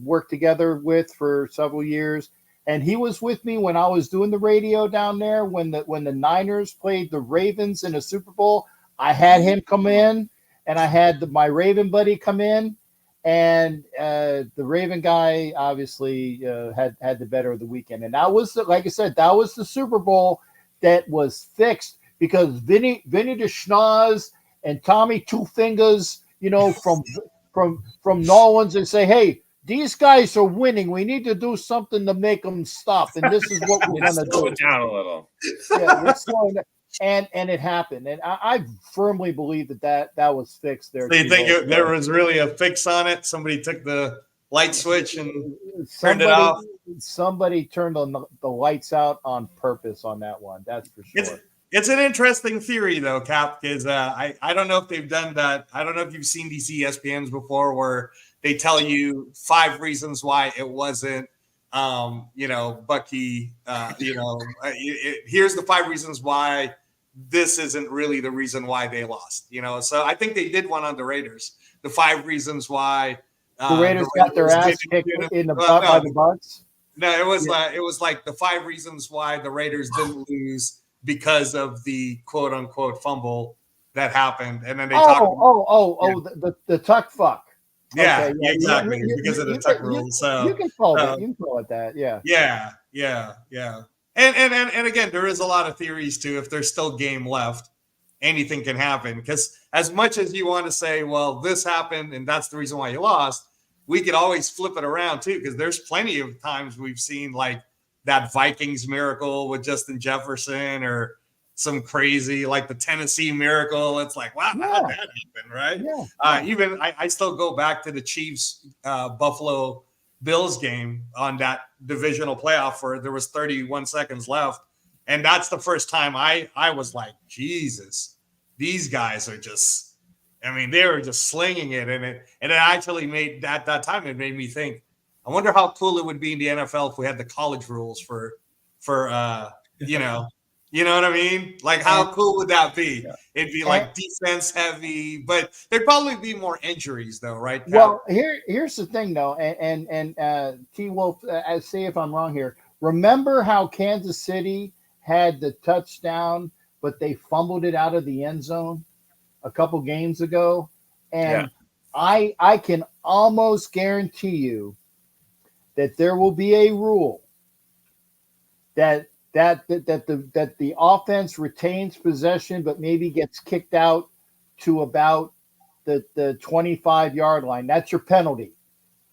work together with for several years. And he was with me when I was doing the radio down there when the Niners played the Ravens in the Super Bowl. I had him come in, and I had my Raven buddy come in, and the Raven guy obviously had the better of the weekend. And that was like I said, that was the Super Bowl that was fixed because Vinny the Schnoz and Tommy Two Fingers, you know, from Nolans, and say, hey, these guys are winning. We need to do something to make them stop. And this is what we're going to do. Slow it down a little. Yeah, we're slowing down. And it happened. And I firmly believe that was fixed there. So you think there was really a fix on it? Somebody took the light switch and turned it off? Somebody turned on the lights out on purpose on that one. That's for sure. It's an interesting theory, though, Cap, because I don't know if they've done that. I don't know if you've seen these ESPNs before where they tell you 5 reasons why it wasn't Bucky, here's the 5 reasons why this isn't really the reason why they lost. So I think they did one on the Raiders. The 5 reasons why the Raiders got their ass kicked in the butt by the Bucks. No, it was like the 5 reasons why the Raiders didn't lose because of the quote unquote fumble that happened, and then they the tuck fuck. Yeah, okay, exactly. Because of the tuck rule. So you can call it. You can call it that. Yeah. Yeah. And again, there is a lot of theories too. If there's still game left, anything can happen. Because as much as you want to say, well, this happened and that's the reason why you lost, we could always flip it around too. Because there's plenty of times we've seen like that Vikings miracle with Justin Jefferson, or some crazy like the Tennessee miracle. It's like, wow, how did that happen, right? Yeah. Even I still go back to the Chiefs Buffalo Bills game on that divisional playoff where there was 31 seconds left, and that's the first time I was like, Jesus, these guys are just, they were just slinging it, and it actually made at that time it made me think, I wonder how cool it would be in the NFL if we had the college rules for You know what I mean? Like, how cool would that be? Yeah. It'd be like defense heavy, but there'd probably be more injuries, though, right? Well, here's the thing, though, and T Wolf, say if I'm wrong here. Remember how Kansas City had the touchdown, but they fumbled it out of the end zone a couple games ago, and I can almost guarantee you that there will be a rule that the offense retains possession, but maybe gets kicked out to about the 25-yard line. That's your penalty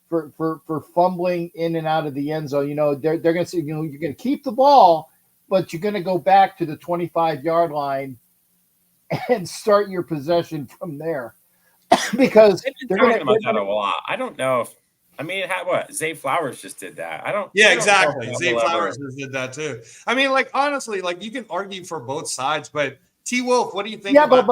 for fumbling in and out of the end zone. They're going to say, you're going to keep the ball, but you're going to go back to the 25-yard line and start your possession from there. Because they're talking about that a lot. I don't know if. Zay Flowers just did that. Exactly. Zay Flowers just did that too. Honestly, you can argue for both sides, but T Wolf, what do you think? Yeah, but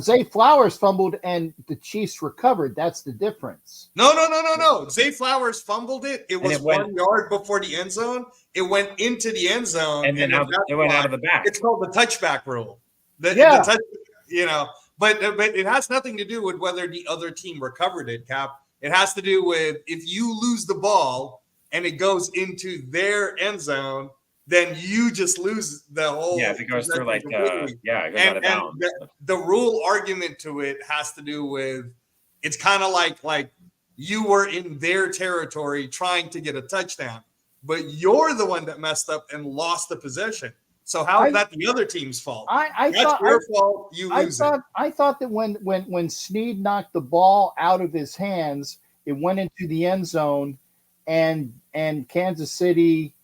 Zay Flowers fumbled and the Chiefs recovered. That's the difference. No. Zay Flowers fumbled it. It was 1 yard before the end zone. It went into the end zone, and then it went out of the back. It's called the touchback rule. But it has nothing to do with whether the other team recovered it, Cap. It has to do with if you lose the ball and it goes into their end zone, then you just lose the whole. Yeah, if it goes through it goes out of bounds. The rule argument to it has to do with it's kind of like you were in their territory trying to get a touchdown, but you're the one that messed up and lost the possession. So how is that the other team's fault? That's your fault. You lose it. I thought that when Snead knocked the ball out of his hands, it went into the end zone, and Kansas City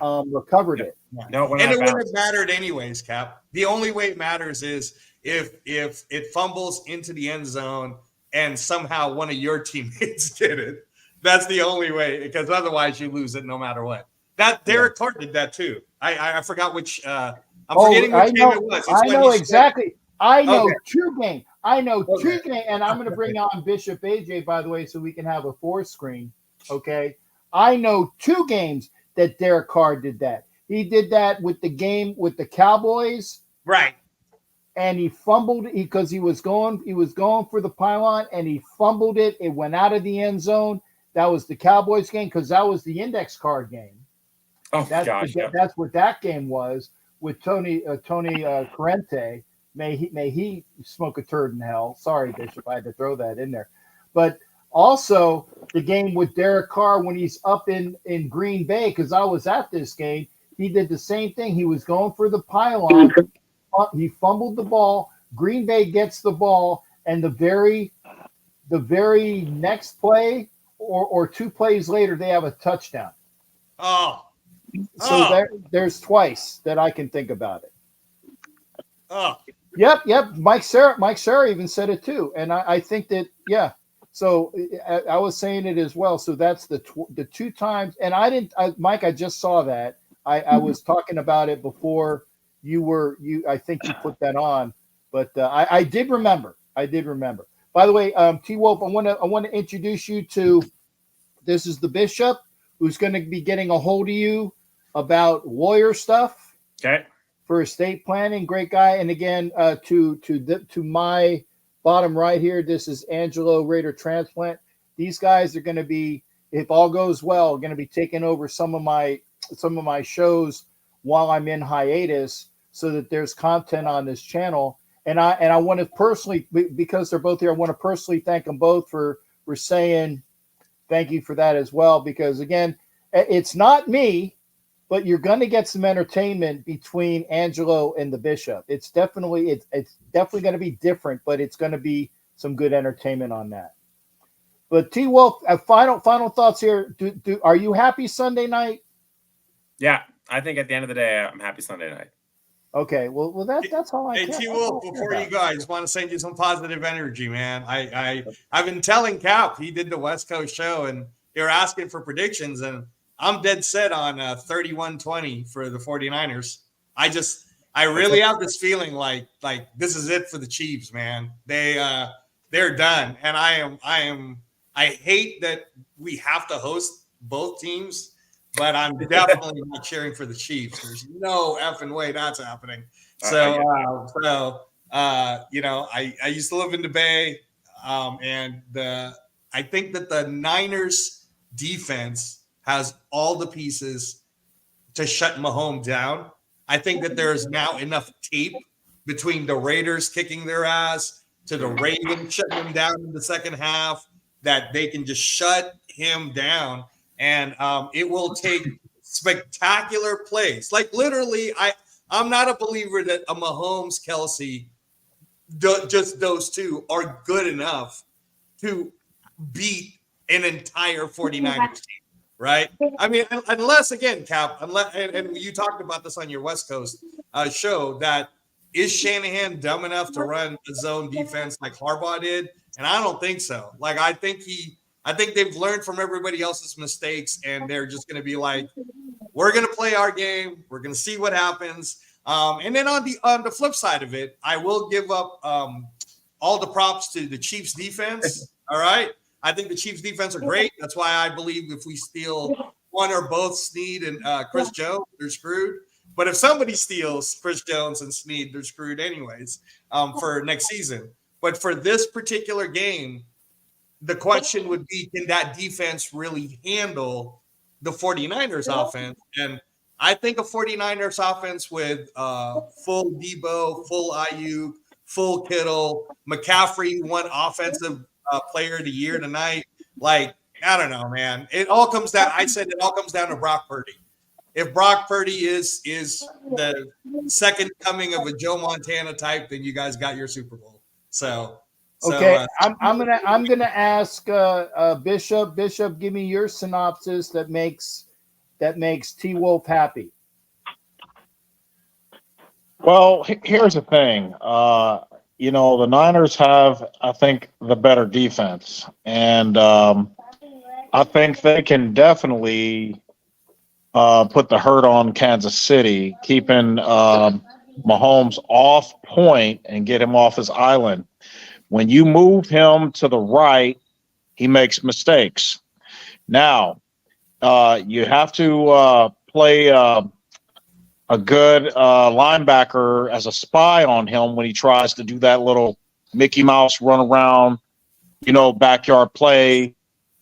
recovered it. No, and it wouldn't have mattered anyways, Cap. The only way it matters is if it fumbles into the end zone and somehow one of your teammates did it. That's the only way, because otherwise you lose it no matter what. That Derek Carr did that too. I forgot which. I'm forgetting which game it was. I know exactly. I know two games. Two games, and I'm going to bring on Bishop AJ, by the way, so we can have a 4-screen. Okay, I know 2 games that Derek Carr did that. He did that with the game with the Cowboys, right? And he fumbled because he was going for the pylon, and he fumbled it. It went out of the end zone. That was the Cowboys game, because that was the index card game. Oh, that's what that game was with Tony Corrente. May he smoke a turd in hell. Sorry, Bishop, I had to throw that in there. But also the game with Derek Carr when he's up in Green Bay, because I was at this game. He did the same thing. He was going for the pylon. He fumbled the ball. Green Bay gets the ball, and the very next play or 2 plays later, they have a touchdown. So there's twice that I can think about it. Yep. Mike Sarah even said it too, and I think that So I was saying it as well. So that's the 2 times, and Mike. I just saw that. I was talking about it before you. I think you put that on, but I did remember. By the way, T Wolf, I want to introduce you to. This is the Bishop, who's going to be getting a hold of you about lawyer stuff Okay. for estate planning. Great guy. And again, to my bottom right here, this is Angelo Raider Transplant. These guys are going to be, if all goes well, going to be taking over some of my shows while I'm in hiatus, so that there's content on this channel. And I want to personally, because they're both here, I want to personally thank them both for saying thank you for that as well. Because again, it's not me, but you're going to get some entertainment between Angelo and the Bishop. It's definitely going to be different, but it's going to be some good entertainment on that. But T Wolf, final thoughts here. Are you happy Sunday night? Yeah, I think at the end of the day, I'm happy Sunday night. Okay, well that's all I. Hey, care. T Wolf, before you go, I just want to send you some positive energy, man. I've been telling Cap, he did the West Coast show, and they were asking for predictions, and I'm dead set on 31-20 for the 49ers. I really have this feeling like this is it for the Chiefs, man. They're done, and I hate that we have to host both teams, but I'm definitely not cheering for the Chiefs. There's no effing way that's happening. So you know, I used to live in the Bay, and I think that the Niners defense has all the pieces to shut Mahomes down. I think that there's now enough tape between the Raiders kicking their ass to the Ravens shutting them down in the second half that they can just shut him down. And it will take spectacular plays. Like literally, I'm not a believer that a Mahomes, Kelsey, just those two are good enough to beat an entire 49ers team, right? I mean, unless again, Cap, and you talked about this on your West Coast show, that is Shanahan dumb enough to run a zone defense like Harbaugh did? And I don't think so. Like I think they've learned from everybody else's mistakes, and they're just going to be like, we're going to play our game. We're going to see what happens. And then on the flip side of it, I will give up all the props to the Chiefs defense. All right. I think the Chiefs defense are great. That's why I believe if we steal one or both Snead and Chris Jones, they're screwed. But if somebody steals Chris Jones and Snead, they're screwed anyways for next season. But for this particular game, the question would be, can that defense really handle the 49ers offense? And I think a 49ers offense with full Debo, full Ayuk, full Kittle, McCaffrey won offensive player of the year tonight. Like, I don't know, man. It all comes down. I said it all comes down to Brock Purdy. If Brock Purdy is the second coming of a Joe Montana type, then you guys got your Super Bowl. So okay, I'm gonna ask Bishop. Bishop, give me your synopsis that makes T Wolf happy. Well, here's the thing. You know, the Niners have, I think, the better defense, and I think they can definitely put the hurt on Kansas City, keeping Mahomes off point and get him off his island. When you move him to the right, he makes mistakes. Now, you have to play a good linebacker as a spy on him when he tries to do that little Mickey Mouse run around, you know, backyard play.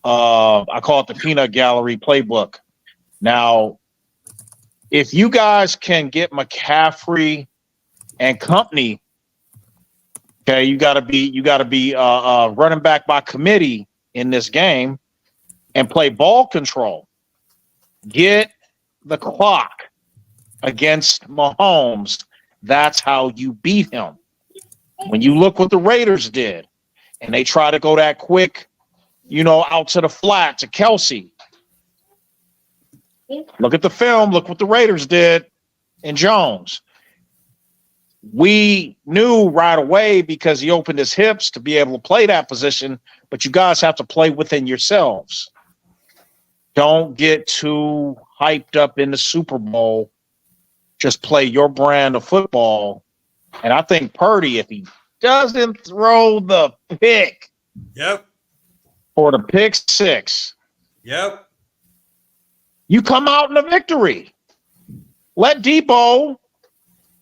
I call it the peanut gallery playbook. Now, if you guys can get McCaffrey and company, okay, you got to be running back by committee in this game and play ball control. Get the clock against Mahomes. That's how you beat him. When you look what the Raiders did, and they try to go that quick, you know, out to the flat to Kelsey. Look at the film. Look what the Raiders did in Jones. We knew right away because he opened his hips to be able to play that position, but you guys have to play within yourselves. Don't get too hyped up in the Super Bowl. Just play your brand of football. And I think Purdy, if he doesn't throw the pick, Yep. or the pick six, Yep. You come out in a victory. Let Debo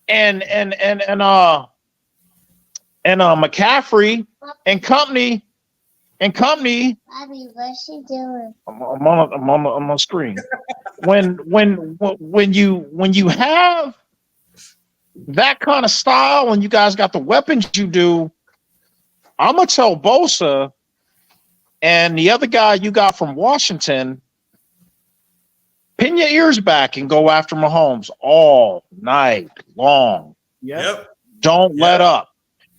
and McCaffrey and company. Bobby, what's she doing? I'm on screen. When you have that kind of style and you guys got the weapons you do, I'm gonna tell Bosa and the other guy you got from Washington, pin your ears back and go after Mahomes all night long. Yep. Don't let up.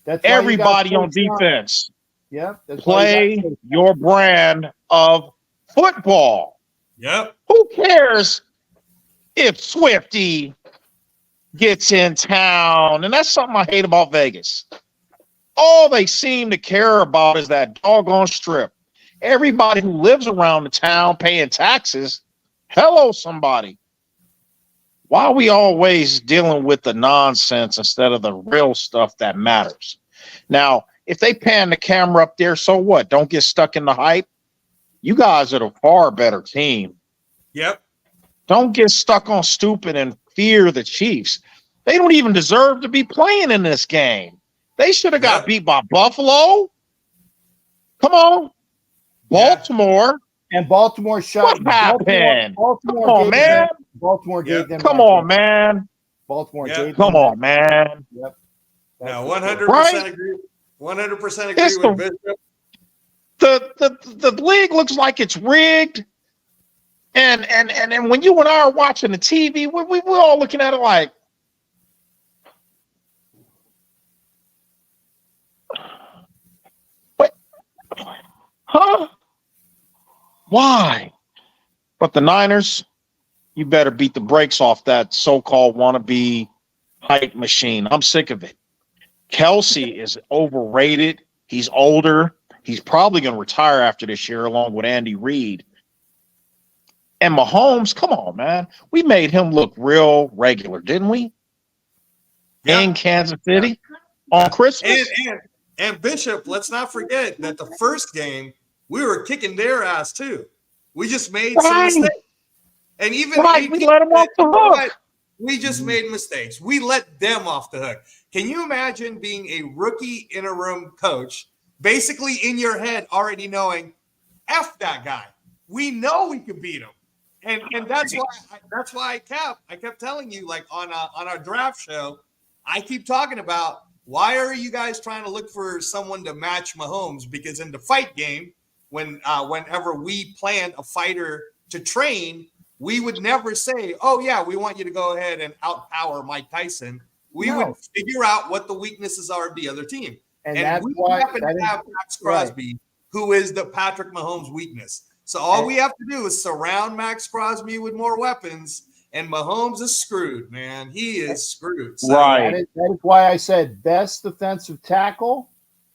That's why you Everybody got on defense, Yep. That's why you play got your brand of football. Yep. Who cares if Swifty gets in town? And that's something I hate about Vegas. All they seem to care about is that doggone strip. Everybody who lives around the town paying taxes, hello, somebody. Why are we always dealing with the nonsense instead of the real stuff that matters? Now, if they pan the camera up there, so what? Don't get stuck in the hype. You guys are a far better team. Yep. Don't get stuck on stupid and fear the Chiefs. They don't even deserve to be playing in this game. They should have got beat by Buffalo. Come on. Baltimore. And Baltimore shot. What happened? Baltimore Come on, gave man. them. Baltimore gave them. Come that on, game. man. Baltimore Yep. gave them. Come on, man. Yep. Now, That's 100% Right? agree. 100% It's agree with Bishop. The league looks like it's rigged. And when you and I are watching the TV, we're all looking at it like, what? Huh? Why? But the Niners, you better beat the brakes off that so-called wannabe hype machine. I'm sick of it. Kelsey is overrated. He's older. He's probably going to retire after this year along with Andy Reid. And Mahomes, come on, man. We made him look real regular, didn't we? Yeah. In Kansas City on Christmas. And Bishop, let's not forget that the first game, we were kicking their ass too. We just made some Right. mistakes. And even Right, we let 'em off the you know hook. what? We just made mistakes. We let them off the hook. Can you imagine being a rookie interim coach, basically in your head already knowing, F that guy. We know we can beat him. And that's why I kept telling you, like on our draft show, I keep talking about why are you guys trying to look for someone to match Mahomes? Because in the fight game, whenever we planned a fighter to train, we would never say, "Oh yeah, we want you to go ahead and outpower Mike Tyson." We would figure out what the weaknesses are of the other team, And and that's we why happen that to is- have Max Crosby, who is the Patrick Mahomes weakness. So all we have to do is surround Max Crosby with more weapons, and Mahomes is screwed, man. He is screwed. So, Right. that is why I said best defensive tackle,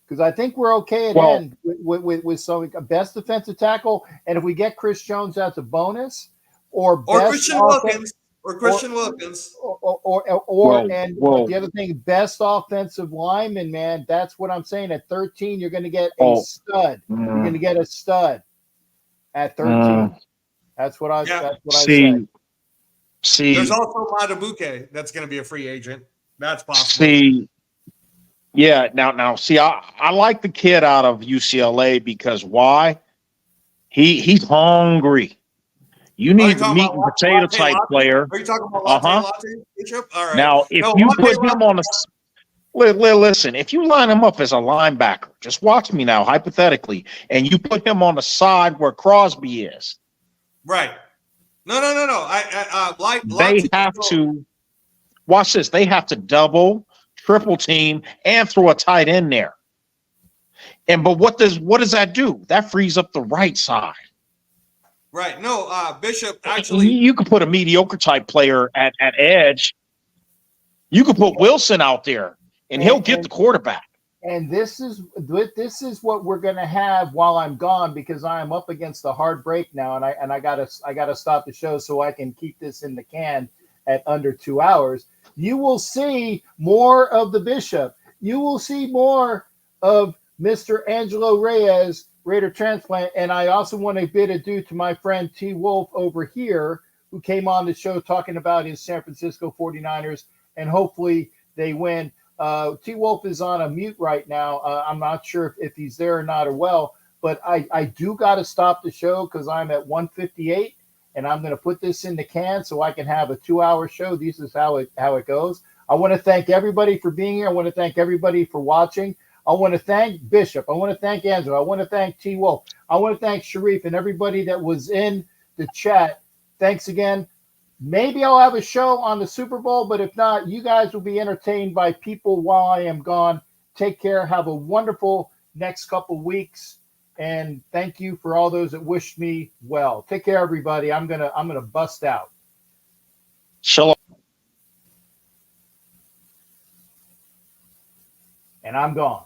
because I think we're okay at end with some best defensive tackle. And if we get Chris Jones, that's a bonus. Or Christian Wilkins. Or Christian Wilkins. The other thing, best offensive lineman, man. That's what I'm saying. At 13, you're going to get a stud. You're going to get a stud at 13. That's what I said. See, There's also Matabuke that's going to be a free agent. That's possible. Now, see, I like the kid out of UCLA because why? He's hungry. You need the meat and potato type player. Are you talking about Latte, Bishop? All right. Now, if you put him on listen, if you line him up as a linebacker, just watch me now, hypothetically, and you put him on the side where Crosby is. Right. No. They have to watch this. They have to double, triple team, and throw a tight end there. But what does that do? That frees up the right side. Right. No, Bishop, actually. You could put a mediocre type player at edge. You could put Wilson out there, and he'll get the quarterback. And this is what we're going to have while I'm gone, because I am up against a hard break now, and I gotta stop the show so I can keep this in the can at under 2 hours. You will see more of the Bishop. You will see more of Mr. Angelo Reyes, Raider transplant, and I also want to bid adieu to my friend T. Wolf over here who came on the show talking about his San Francisco 49ers, and hopefully they win. T Wolf is on a mute right now. I'm not sure if he's there or not or well, but I do got to stop the show because I'm at 1:58, and I'm going to put this in the can so I can have a 2-hour show. This is how it goes. I want to thank everybody for being here. I want to thank everybody for watching. I want to thank Bishop. I want to thank Angela. I want to thank T Wolf. I want to thank Sharif and everybody that was in the chat. Thanks again. Maybe I'll have a show on the Super Bowl, but if not, you guys will be entertained by people while I am gone. Take care. Have a wonderful next couple weeks, and thank you for all those that wished me well. Take care, everybody. I'm gonna bust out. Shalom. And I'm gone.